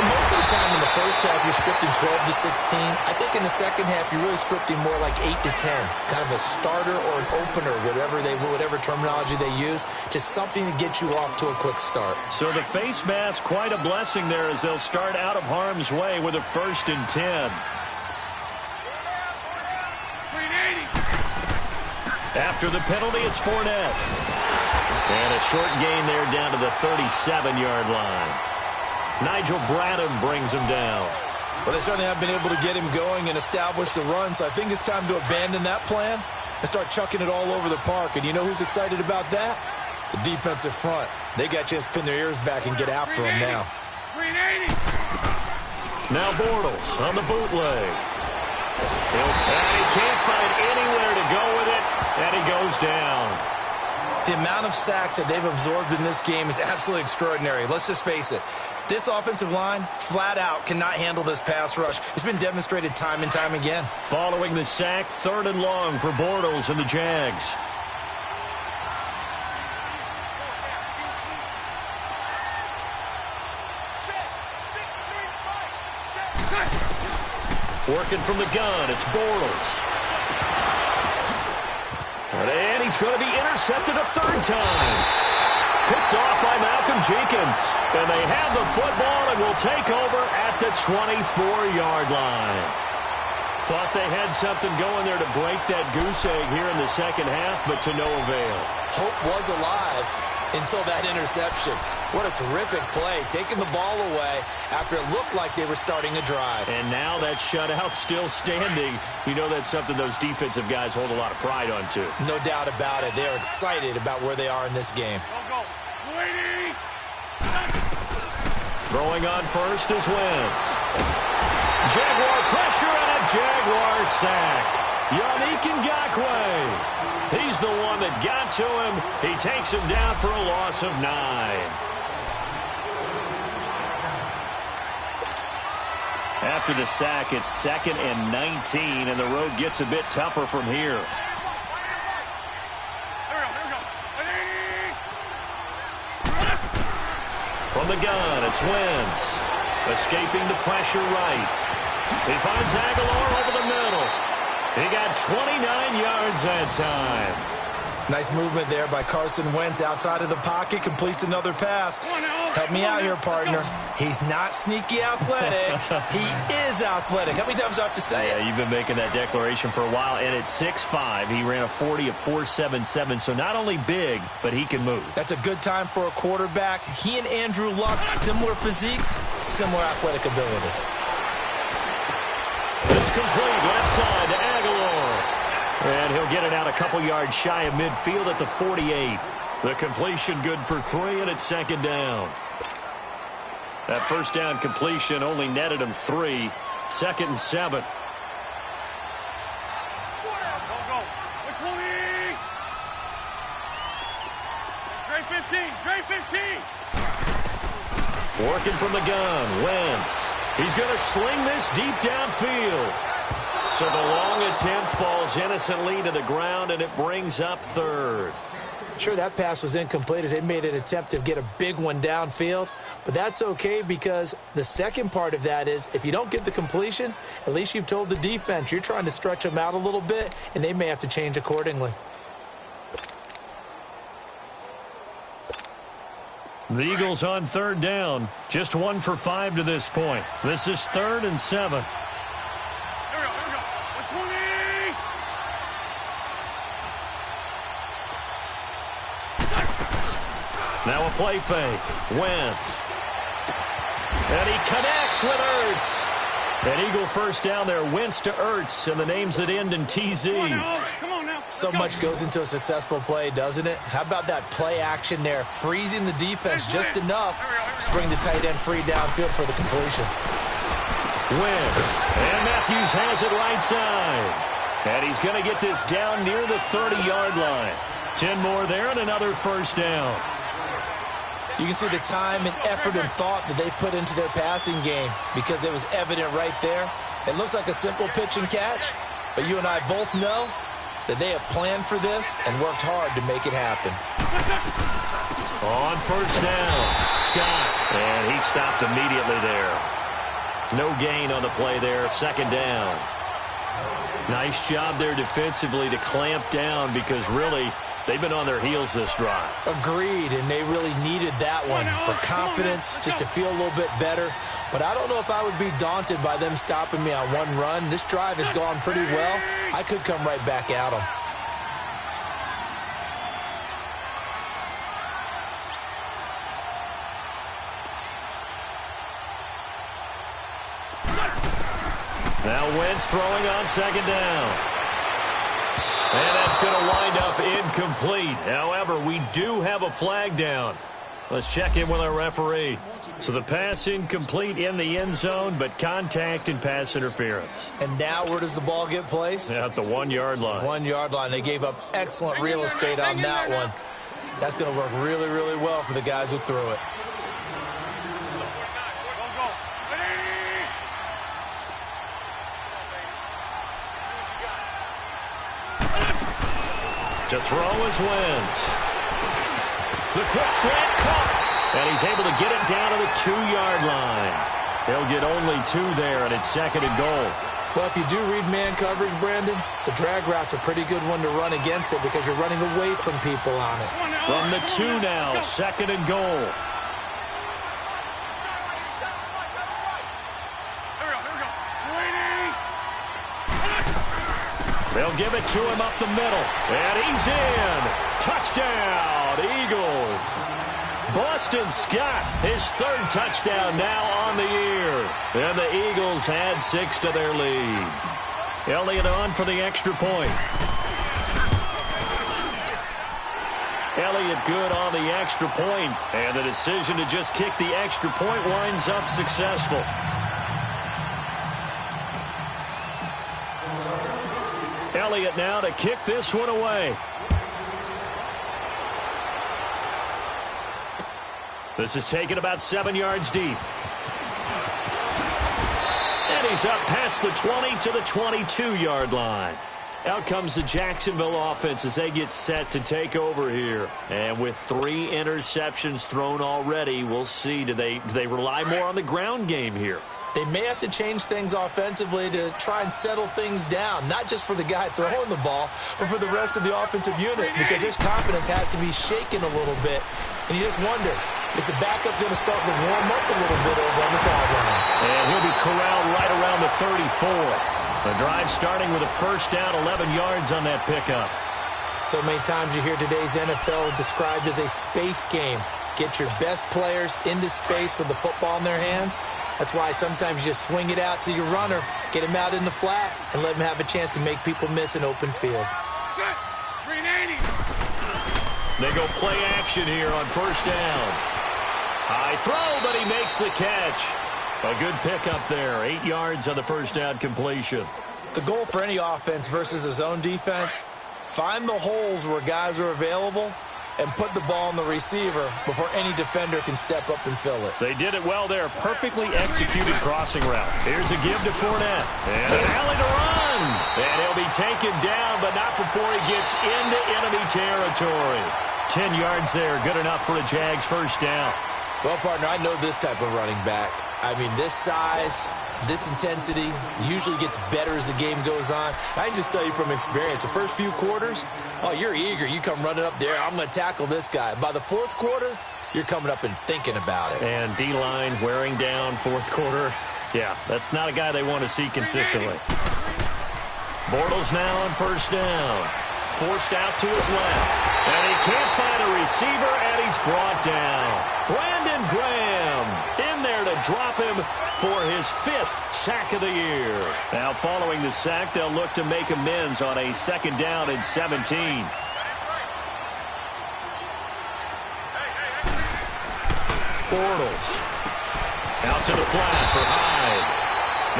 S6: Most of the time in the first half, you're scripting 12 to 16. I think in the second half, you're really scripting more like 8 to 10. Kind of a starter or an opener, whatever terminology they use. Just something to get you off to a quick start.
S5: So the face mask, quite a blessing there as they'll start out of harm's way with a 1st and 10. After the penalty, it's Fournette. And a short gain there down to the 37-yard line. Nigel Bradham brings him down.
S6: Well, they certainly have been able to get him going and establish the run, so I think it's time to abandon that plan and start chucking it all over the park. And you know who's excited about that? The defensive front. They got a chance to pin their ears back and get after him now.
S5: Now Bortles on the bootleg. And he can't find anywhere to go with it, and he goes down.
S6: The amount of sacks that they've absorbed in this game is absolutely extraordinary. Let's just face it. This offensive line, flat out, cannot handle this pass rush. It's been demonstrated time and time again.
S5: Following the sack, 3rd and long for Bortles and the Jags. Working from the gun, it's Bortles. And he's going to be intercepted a 3rd time. Picked off by Malcolm Jenkins. And they have the football and will take over at the 24-yard line. Thought they had something going there to break that goose egg here in the second half, but to no avail.
S6: Hope was alive until that interception. What a terrific play, taking the ball away after it looked like they were starting a drive.
S5: And now that shutout still standing. You know that's something those defensive guys hold a lot of pride on, too.
S6: No doubt about it. They're excited about where they are in this game.
S5: Throwing on first is Wentz. Jaguar pressure and a Jaguar sack. Yannick Ngakoue. He's the one that got to him. He takes him down for a loss of 9. After the sack, it's 2nd and 19, and the road gets a bit tougher from here. From the gun, it's Wentz. Escaping the pressure right. He finds Aguilar over the middle. He got 29 yards that time.
S6: Nice movement there by Carson Wentz outside of the pocket. Completes another pass. Help me out here, partner. He's not sneaky athletic. He is athletic. How many times do I have to say it?
S5: Yeah, you've been making that declaration for a while. And at 6'5", he ran a 40 of 4.77. So not only big, but he can move.
S6: That's a good time for a quarterback. He and Andrew Luck, similar physiques, similar athletic ability.
S5: It's complete left side to Aguilar. And he'll get it out a couple yards shy of midfield at the 48. The completion good for 3, and it's 2nd down. That first down completion only netted him 3. 2nd and 7. Working from the gun, Wentz. He's going to sling this deep downfield. So the long attempt falls innocently to the ground, and it brings up third.
S6: Sure, that pass was incomplete as they made an attempt to get a big one downfield, but that's okay because the second part of that is if you don't get the completion, at least you've told the defense you're trying to stretch them out a little bit, and they may have to change accordingly.
S5: The Eagles on third down, just 1 for 5 to this point. This is 3rd and 7. Now a play fake. Wentz. And he connects with Ertz. An Eagle first down there. Wentz to Ertz, and the names that end in TZ.
S7: Come on now.
S6: So much goes into a successful play, doesn't it? How about that play action there? Freezing the defense just enough to spring the tight end free downfield for the completion.
S5: Wentz. And Matthews has it right side. And he's going to get this down near the 30-yard line. 10 more there and another first down.
S6: You can see the time and effort and thought that they put into their passing game because it was evident right there. It looks like a simple pitch and catch, but you and I both know that they have planned for this and worked hard to make it happen.
S5: On first down, Scott. And he stopped immediately there. No gain on the play there, 2nd down. Nice job there defensively to clamp down because really they've been on their heels this drive.
S6: Agreed, and they really needed that one for confidence, just to feel a little bit better. But I don't know if I would be daunted by them stopping me on one run. This drive has gone pretty well. I could come right back at them.
S5: Now Wentz throwing on 2nd down. And that's going to wind up incomplete. However, we do have a flag down. Let's check in with our referee. So the pass incomplete in the end zone, but contact and pass interference.
S6: And now where does the ball get placed?
S5: At the 1-yard line.
S6: 1-yard line. They gave up excellent real estate on that one. That's going to work really, really well for the guys who threw it.
S5: To throw is Wentz. The quick slant caught. And he's able to get it down to the 2-yard line. They'll get only 2 there, and it's 2nd and goal.
S6: Well, if you do read man coverage, Brandon, the drag route's a pretty good one to run against it because you're running away from people on it.
S5: From the 2 now, 2nd and goal. They'll give it to him up the middle. And he's in. Touchdown, Eagles. Boston Scott, his 3rd touchdown now on the year. And the Eagles had 6 to their lead. Elliott on for the extra point. Elliott good on the extra point. And the decision to just kick the extra point winds up successful. Elliott now to kick this one away. This is taken about 7 yards deep. And he's up past the 20 to the 22-yard line. Out comes the Jacksonville offense as they get set to take over here. And with 3 interceptions thrown already, we'll see. Do they rely more on the ground game here?
S6: They may have to change things offensively to try and settle things down, not just for the guy throwing the ball, but for the rest of the offensive unit, because their confidence has to be shaken a little bit. And you just wonder, is the backup going to start to warm up a little bit over on the sideline?
S5: And he'll be corralled right around the 34. The drive starting with a first down, 11 yards on that pickup.
S6: So many times you hear today's NFL described as a space game. Get your best players into space with the football in their hands. That's why sometimes you just swing it out to your runner, get him out in the flat, and let him have a chance to make people miss an open field.
S7: Set. 380.
S5: They go play action here on first down. High throw, but he makes the catch. A good pickup there, 8 yards on the first down completion.
S6: The goal for any offense versus a zone defense, find the holes where guys are available and put the ball on the receiver before any defender can step up and fill it.
S5: They did it well there. Perfectly executed crossing route. Here's a give to Fournette. And an alley to run. And he'll be taken down, but not before he gets into enemy territory. 10 yards there. Good enough for a Jags first down.
S6: Well, partner, I know this type of running back. I mean, this size, this intensity usually gets better as the game goes on. I can just tell you from experience, the first few quarters, oh, you're eager. You come running up there, I'm going to tackle this guy. By the fourth quarter, you're coming up and thinking about it.
S5: And D-line wearing down fourth quarter. Yeah, that's not a guy they want to see consistently. Bortles now on first down. Forced out to his left. And he can't find a receiver, and he's brought down. Brandon Graham in there to drop him for his 5th sack of the year. Now following the sack, they'll look to make amends on a second down and 17. Bortles out to the flat for Hyde.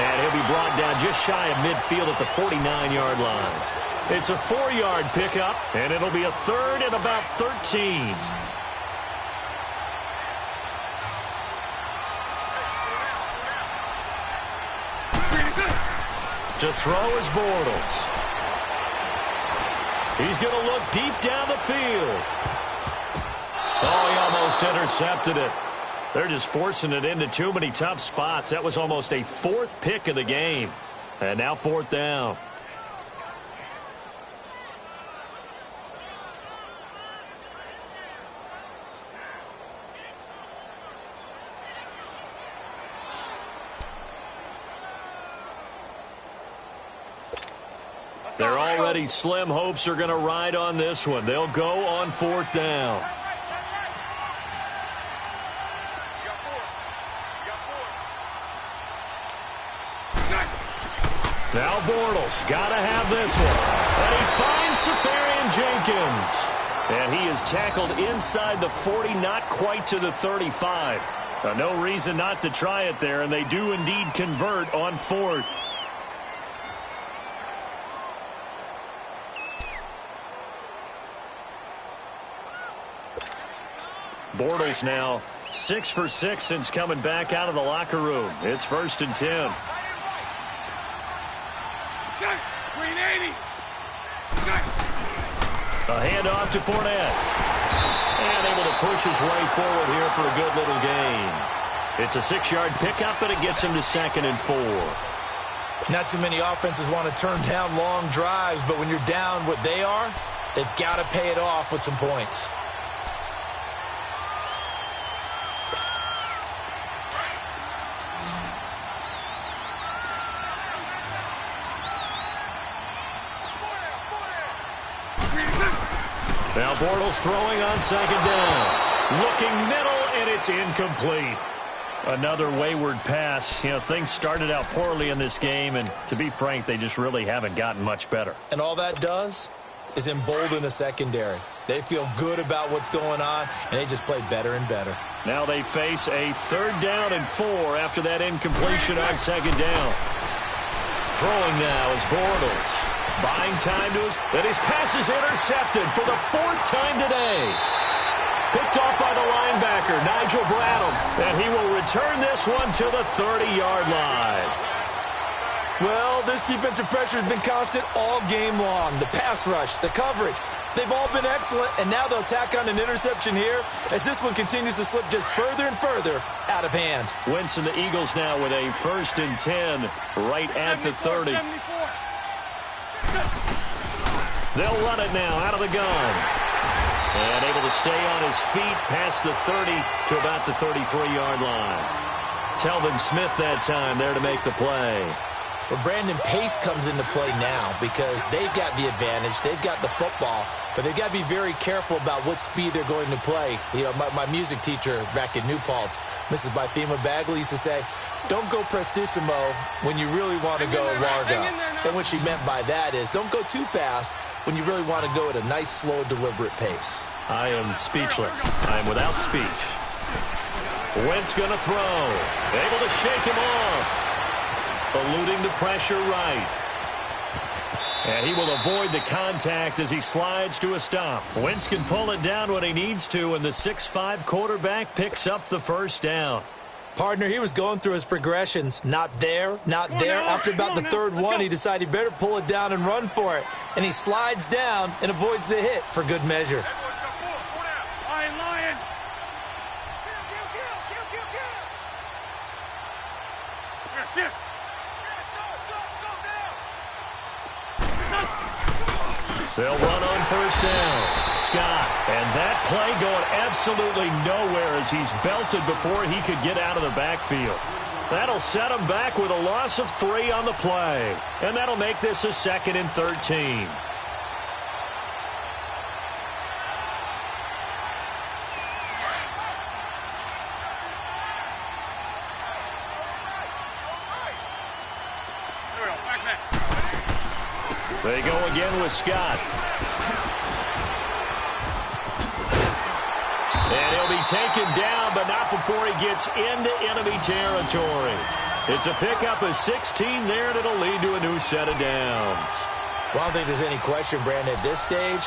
S5: And he'll be brought down just shy of midfield at the 49-yard line. It's a 4-yard pickup, and it'll be a 3rd and about 13. To throw is Bortles. He's going to look deep down the field. Oh, he almost intercepted it. They're just forcing it into too many tough spots. That was almost a 4th pick of the game. And now 4th down. Their already slim hopes are going to ride on this one. They'll go on 4th down. Now Bortles got to have this one. And he finds Safarian Jenkins. And he is tackled inside the 40, not quite to the 35. No reason not to try it there, and they do indeed convert on 4th. Bortles now 6 for 6 since coming back out of the locker room. It's 1st and 10. A handoff to Fournette. And able to push his way forward here for a good little gain. It's a 6-yard pickup, and it gets him to 2nd and 4.
S6: Not too many offenses want to turn down long drives, but when you're down what they are, they've got to pay it off with some points.
S5: Now Bortles throwing on 2nd down. Looking middle, and it's incomplete. Another wayward pass. You know, things started out poorly in this game, and to be frank, they just really haven't gotten much better.
S6: And all that does is embolden a secondary. They feel good about what's going on, and they just play better and better.
S5: Now they face a 3rd down and 4 after that incompletion on 2nd down. Throwing now is Bortles. Buying time to his pass is intercepted for the 4th time today. Picked off by the linebacker, Nigel Bradham, and he will return this one to the 30-yard line.
S6: Well, this defensive pressure has been constant all game long. The pass rush, the coverage, they've all been excellent, and now they'll tack on an interception here as this one continues to slip just further and further out of hand.
S5: Wentz and the Eagles now with a 1st and 10 right at the 30. They'll run it now out of the gun. And able to stay on his feet past the 30 to about the 33-yard line. Telvin Smith that time there to make the play.
S6: Well, Brandon, pace comes into play now because they've got the advantage. They've got the football, but they've got to be very careful about what speed they're going to play. You know, my music teacher back in New Paltz, Mrs. Bythema Bagley, used to say, don't go prestissimo when you really want to go largo. And what she meant by that is don't go too fast when you really want to go at a nice, slow, deliberate pace.
S5: I am speechless. I am without speech. Wentz going to throw. Able to shake him off. Eluding the pressure right. And he will avoid the contact as he slides to a stop. Wentz can pull it down when he needs to, and the 6'5" quarterback picks up the first down.
S6: Partner, he was going through his progressions. Not there, not there. After about the third one, he decided he better pull it down and run for it. And he slides down and avoids the hit for good measure.
S7: Lion. Yes.
S5: They'll run on first down. Scott, and that play going absolutely nowhere as he's belted before he could get out of the backfield. That'll set him back with a loss of 3 on the play. And that'll make this a 2nd and 13. They go again with Scott. And he'll be taken down, but not before he gets into enemy territory. It's a pickup of 16 there, and it'll lead to a new set of downs.
S6: Well, I don't think there's any question, Brandon, at this stage,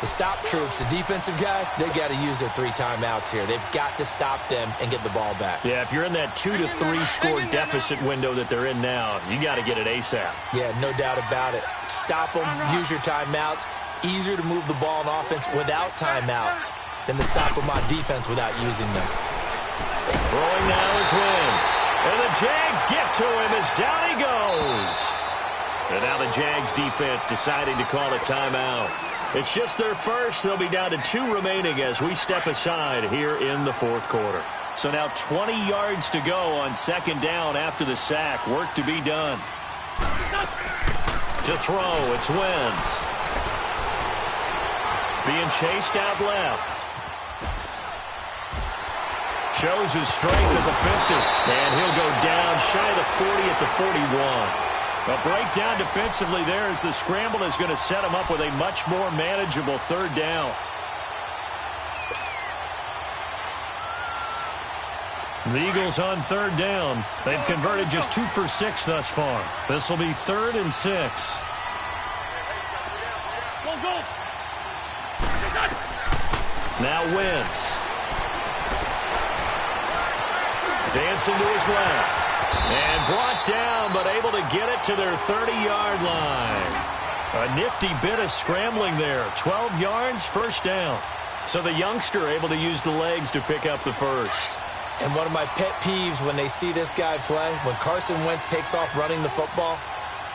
S6: the stop troops, the defensive guys, they got to use their 3 timeouts here. They've got to stop them and get the ball back.
S5: Yeah, if you're in that 2 to 3 score deficit window that they're in now, you got to get it ASAP.
S6: Yeah, no doubt about it. Stop them, use your timeouts. Easier to move the ball on offense without timeouts than to stop them on defense without using them.
S5: Throwing now is Wentz. And the Jags get to him as down he goes. And now the Jags defense deciding to call a timeout. It's just their first. They'll be down to 2 remaining as we step aside here in the 4th quarter. So now 20 yards to go on 2nd down after the sack. Work to be done. To throw, it's Wentz. Being chased out left. Shows his strength at the 50. And he'll go down shy of the 40 at the 41. A breakdown defensively there as the scramble is going to set him up with a much more manageable 3rd down. The Eagles on 3rd down. They've converted just 2 for 6 thus far. This will be 3rd and 6. Now Wentz. Dancing to his left. And brought down, but able to get it to their 30-yard line. A nifty bit of scrambling there. 12 yards, 1st down. So the youngster able to use the legs to pick up the first.
S6: And one of my pet peeves when they see this guy play, when Carson Wentz takes off running the football,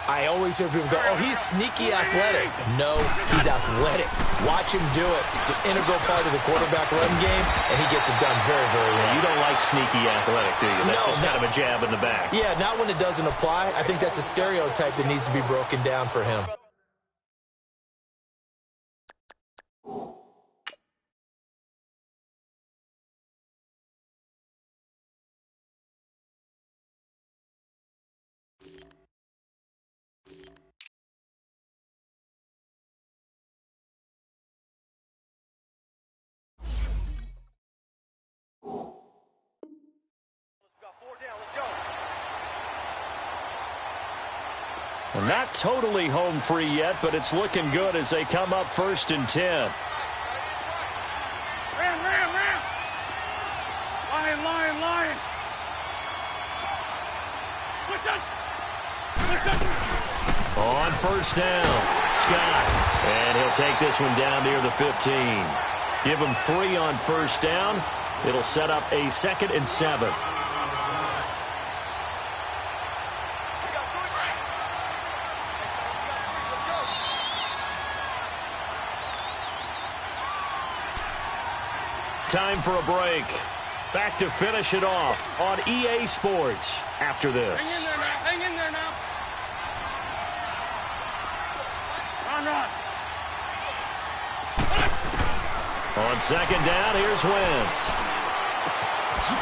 S6: I always hear people go, oh, he's sneaky athletic. No, he's athletic. Watch him do it. It's an integral part of the quarterback run game, and he gets it done very, very well.
S5: You don't like sneaky athletic, do you? That's just kind of a jab in the back.
S6: Yeah, not when it doesn't apply. I think that's a stereotype that needs to be broken down for him.
S5: Not totally home free yet, but it's looking good as they come up 1st and 10.
S7: Ram. Lion. Listen.
S5: On 1st down, Scott. And he'll take this one down near the 15. Give him 3 on 1st down. It'll set up a 2nd and 7. Time for a break. Back to finish it off on EA Sports after this.
S7: Hang in there now. Run.
S5: On 2nd down, here's Wentz.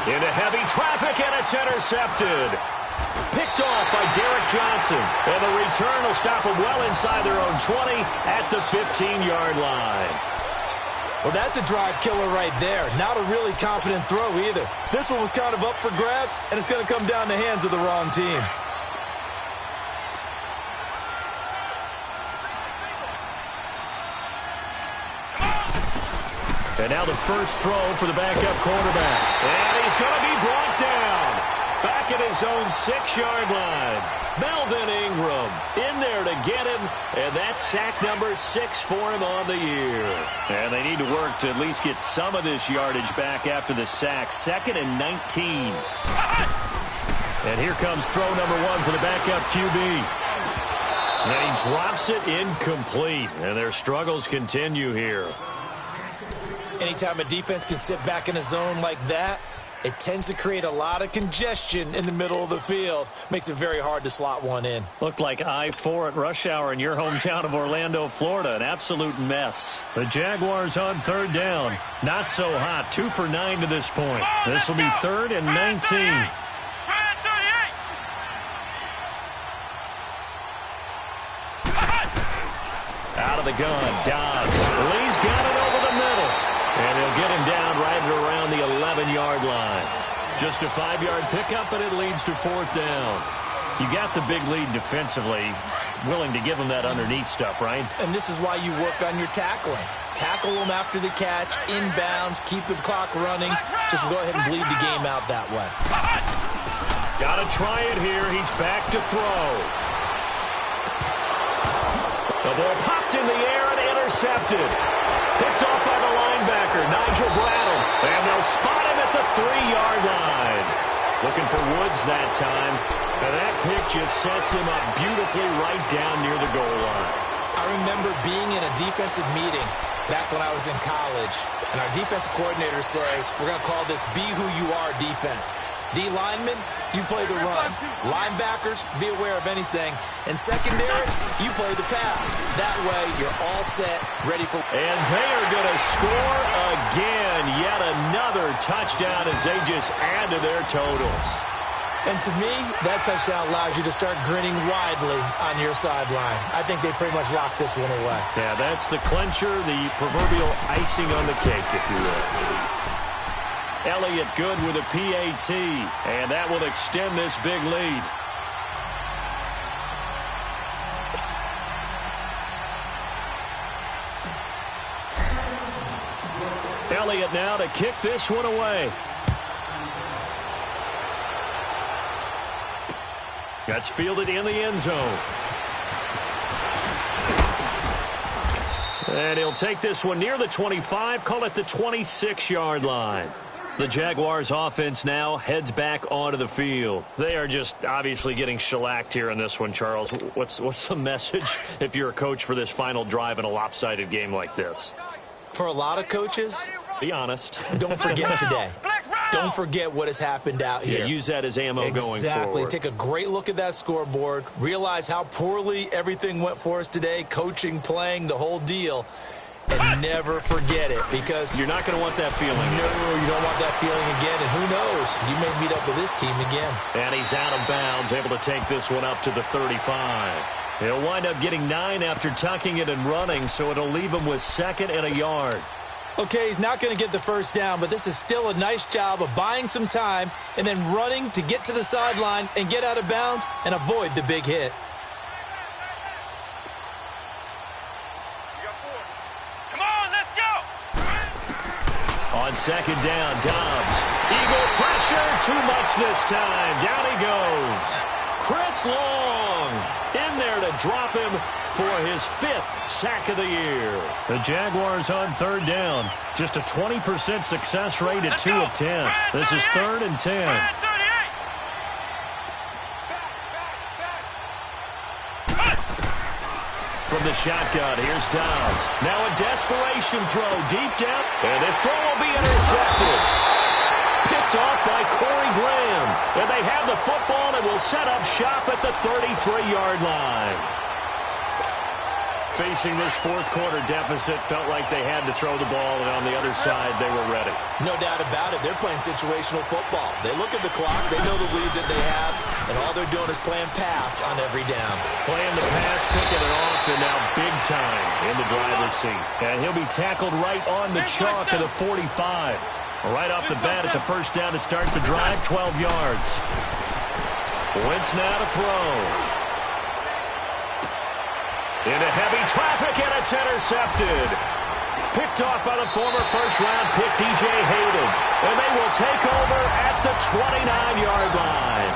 S5: Into heavy traffic, and it's intercepted. Picked off by Derek Johnson. And the return will stop them well inside their own 20 at the 15-yard line.
S6: Well, that's a drive killer right there. Not a really confident throw either. This one was kind of up for grabs, and it's going to come down the hands of the wrong team.
S5: And now the first throw for the backup quarterback. And he's going to be brought down. Back at his own 6-yard line. Melvin Ingram in there to get him. And that's sack number 6 for him on the year. And they need to work to at least get some of this yardage back after the sack. 2nd and 19. And here comes throw number 1 for the backup QB. And he drops it incomplete. And their struggles continue here.
S6: Anytime a defense can sit back in a zone like that, it tends to create a lot of congestion in the middle of the field. Makes it very hard to slot one in.
S5: Looked like I-4 at rush hour in your hometown of Orlando, Florida. An absolute mess. The Jaguars on 3rd down. Not so hot. 2 for 9 to this point. This will be 3rd and 19. Out of the gun, Dobbs. Lee's got it over the middle. And they'll get him down right around the 11-yard line. Just a 5-yard pickup, and it leads to 4th down. You got the big lead defensively. Willing to give him that underneath stuff, right?
S6: And this is why you work on your tackling. Tackle them after the catch, inbounds, keep the clock running. Just go ahead and bleed the game out that way.
S5: Got to try it here. He's back to throw. The ball popped in the air and intercepted. Picked off by the linebacker, Nigel Bradham. And they'll spot him at the 3-yard line. Looking for Woods that time. And that pick just sets him up beautifully right down near the goal line.
S6: I remember being in a defensive meeting back when I was in college. And our defensive coordinator says, we're going to call this Be Who You Are defense. D linemen, you play the run. Linebackers, be aware of anything. And secondary, you play the pass. That way, you're all set, ready for...
S5: And they are going to score again. Yet another touchdown as they just add to their totals.
S6: And to me, that touchdown allows you to start grinning widely on your sideline. I think they pretty much locked this one away.
S5: Yeah, that's the clincher, the proverbial icing on the cake, if you will. Elliott good with a PAT, and that will extend this big lead. Elliott now to kick this one away. That's fielded in the end zone. And he'll take this one near the 25, call it the 26-yard line. The Jaguars offense now heads back onto the field. They are just obviously getting shellacked here in this one, Charles. What's the message if you're a coach for this final drive in a lopsided game like this?
S6: For a lot of coaches,
S5: be honest.
S6: Don't forget today. Don't forget what has happened out here.
S5: Yeah, use that as ammo going forward.
S6: Exactly. Take a great look at that scoreboard. Realize how poorly everything went for us today. Coaching, playing, the whole deal. And never forget it, because...
S5: You're not going to want that feeling.
S6: No, you don't want that feeling again. And who knows? You may meet up with this team again.
S5: And he's out of bounds, able to take this one up to the 35. He'll wind up getting 9 after tucking it and running, so it'll leave him with 2nd and a yard.
S6: Okay, he's not going to get the first down, but this is still a nice job of buying some time and then running to get to the sideline and get out of bounds and avoid the big hit.
S5: On 2nd down, Dobbs. Eagle pressure, too much this time. Down he goes. Chris Long in there to drop him for his 5th sack of the year. The Jaguars on 3rd down. Just a 20% success rate at 2 of 10. This is 3rd and 10. From the shotgun, here's Dobbs. Now a desperation throw deep down. And this throw will be intercepted. Picked off by Corey Graham. And they have the football and will set up shop at the 33-yard line. Facing this 4th quarter deficit, felt like they had to throw the ball, and on the other side, they were ready.
S6: No doubt about it. They're playing situational football. They look at the clock. They know the lead that they have, and all they're doing is playing pass on every down.
S5: Playing the pass, picking it off, and now big time in the driver's seat. And he'll be tackled right on the chalk of the 45. Right off the bat, it's a first down to start the drive, 12 yards. Wentz now to throw. Into heavy traffic, and it's intercepted. Picked off by the former first-round pick, DJ Hayden. And they will take over at the 29-yard line.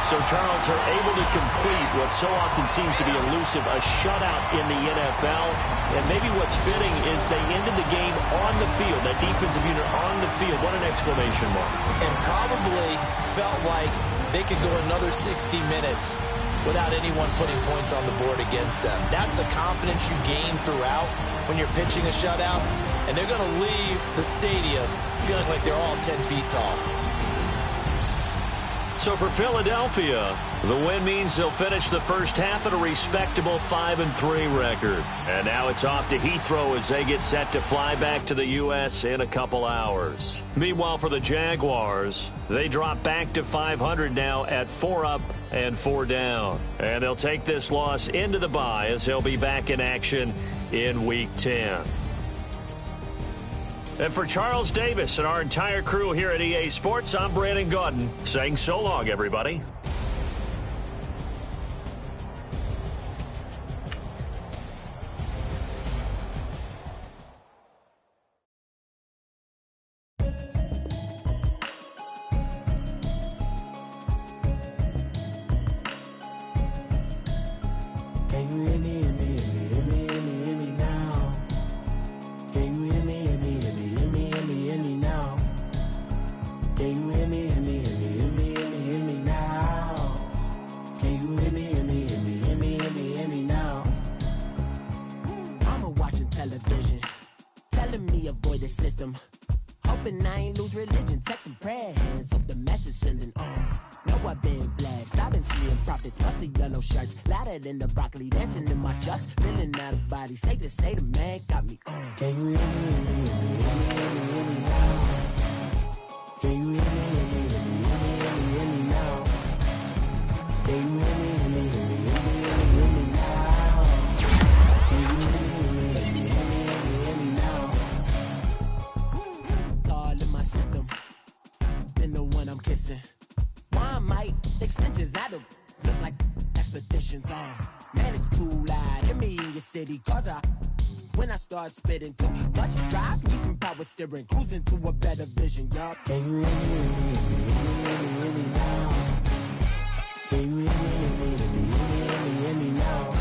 S5: So Charles are able to complete what so often seems to be elusive, a shutout in the NFL. And maybe what's fitting is they ended the game on the field, that defensive unit on the field. What an exclamation mark.
S6: And probably felt like they could go another 60 minutes without anyone putting points on the board against them. That's the confidence you gain throughout when you're pitching a shutout. And they're going to leave the stadium feeling like they're all 10 feet tall.
S5: So for Philadelphia, the win means they'll finish the first half at a respectable 5-3 record. And now it's off to Heathrow as they get set to fly back to the U.S. in a couple hours. Meanwhile, for the Jaguars, they drop back to 500 now at 4 up and 4 down. And they'll take this loss into the bye as they'll be back in action in Week 10. And for Charles Davis and our entire crew here at EA Sports, I'm Brandon Gaudin saying so long, everybody.
S8: In the broccoli, dancing in my chucks, feeling out of body. Say the man got me on. Can you hear me now? Can you hear me now? Can you hear me now? Can you hear me now? All in my system, then the one I'm kissing. Why might extensions that'll look like expeditions on. Man, it's too loud. Hear me in your city, cause when I start spitting too much drive, need some power steering, cruising to a better vision, y'all. Can you hear me now? Can you hear me now?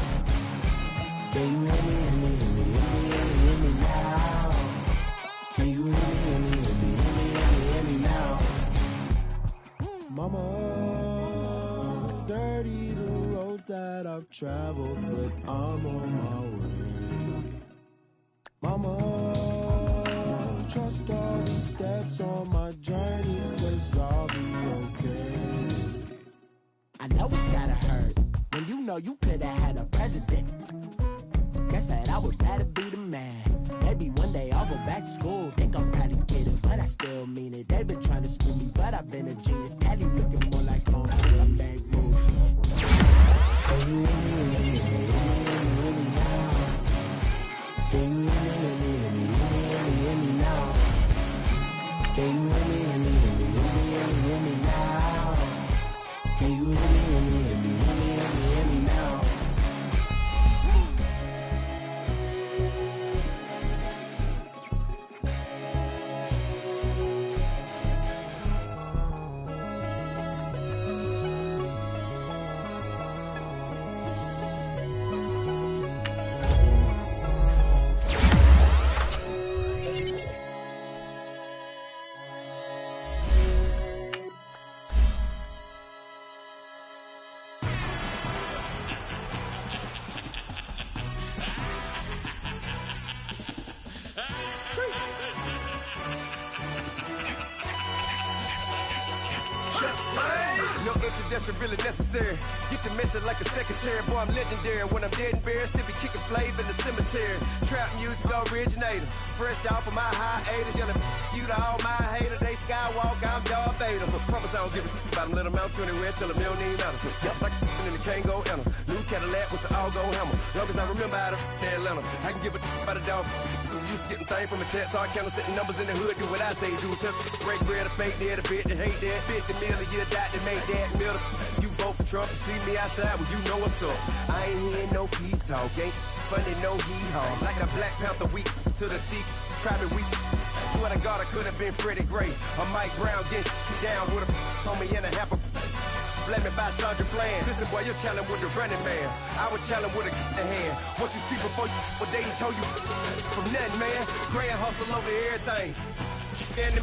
S8: Can you hear me now? Can you hear me now? Mama, dirty the roads that I've traveled, but I'm on my way. Mama, trust all the steps on my journey, 'cause I'll be okay. I know it's gotta hurt when you know you could've had a president. Guess that I would rather be the man. Maybe one day I'll go back to school. Think I'm probably kidding, but I still mean it. They've been trying to screw me, but I've been a genius. Cali looking more like home since I made moves. Can you hear me now? Can you hear me now? Can you hear me now? Can you hear me now?
S9: No introduction really necessary. Get the message like a secretary. Boy, I'm legendary. When I'm dead and buried, still be kicking flavor in the cemetery. Trap music originator. Fresh off of my hiatus. Yelling you to all my haters. They skywalk, I'm Darth Vader. Promise I don't give a about them. Let them out to anywhere till them don't need matter. Yep, like in the can't go enter. New Cadillac with an all-go hammer. Long as I remember out of Atlanta. I can give a about a dog. Used to getting things from a text, so I count setting numbers in the hood. Do what I say, do. Tell break bread, a fake dead, a bit to hate that. 50 million, you die to make that middle. You vote for Trump, you see me outside, well, you know what's up. I ain't hearing no peace talk, ain't funny, no hee-haw. Like the Black Panther, weak to the teeth. Try me weak. Swear to God, I could have been Freddie Gray. Or Mike Brown get down with a on me and a half a. Let me buy Sandra Bland. Listen, boy, you're challenging with the running man. I was challenging with a hand. What you see before you, what they told you from nothing, man. Gray and hustle over everything. And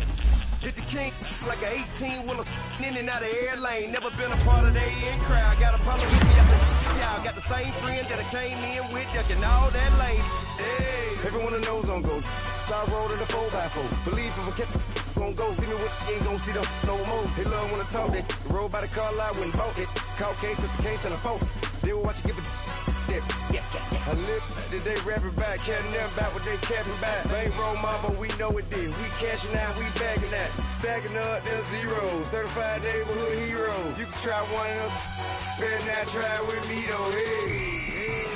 S9: hit the king like an 18-wheeler in and out of air lane. Never been a part of the in crowd. Got a problem with me after y'all. Got the same friend that I came in with, ducking all that lane. Hey, everyone that knows on go. I rolled in the 4x4. Believe if I kept gon' go see me with ain't gon' see them no more. They love when I talk it. Roll by the car lot when bought it. Call case at the case and a phone. They will watch you give it. I live today rapping back, catching them back what they capping back. Bankroll mama, we know it did. We cashing out, we bagging that. Stacking up, there's zero. Certified neighborhood hero. You can try one of them. Better not try with me though. Hey.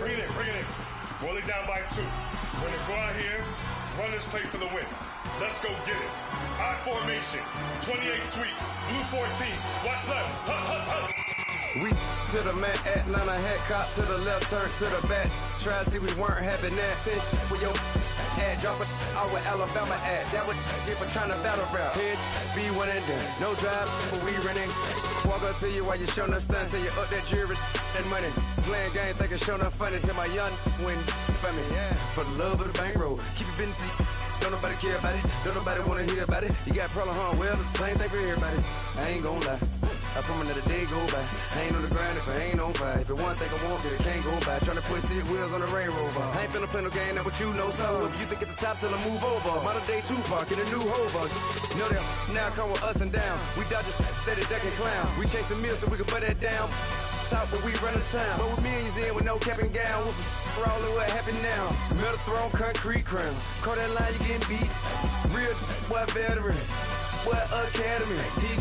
S7: Bring it in. Roll it down by 2. We're gonna go out here, run this play for the win. Let's go get it. I formation, 28 sweeps, blue 14. Watch left.
S9: We to the mat, Atlanta hat caught to the left, turn to the back. Try to see we weren't having that. Sit with your ad, drop it out with Alabama ad. That would get for trying to battle rap. Head, be one and done. No drive, but we running. Walk up to you while you showing us stun till you up that jewelry and money. Playing game, thinking showing up funny till my young win for me. Yeah. For the love of the bankroll, keep it busy. Don't nobody care about it. Don't nobody wanna hear about it. You got a problem, huh? Well, it's the same thing for everybody. I ain't gon' lie. I promise that a day go by. I ain't on the grind if I ain't on fire. If it one thing I want, then it can't go by. Tryna put 6 wheels on the Range Rover. I ain't finna play no game, that what you know. So if you think at the top till I move over. Modern day Tupac in a new Hova. Know that now come with us and down. We dodge it, steady ducking clowns. We chasing meals so we can put that down. Top but we run the town. But with millions in with no cap and gown. For all of what happened now. Metal throne, concrete crown. Call that line, you getting beat. Real what veteran. What academy. He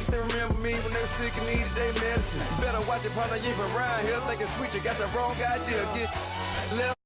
S9: still remember me when they were sick and needed their medicine. Better watch it, partner. You ain't from around here thinking sweet. You got the wrong idea. Get left.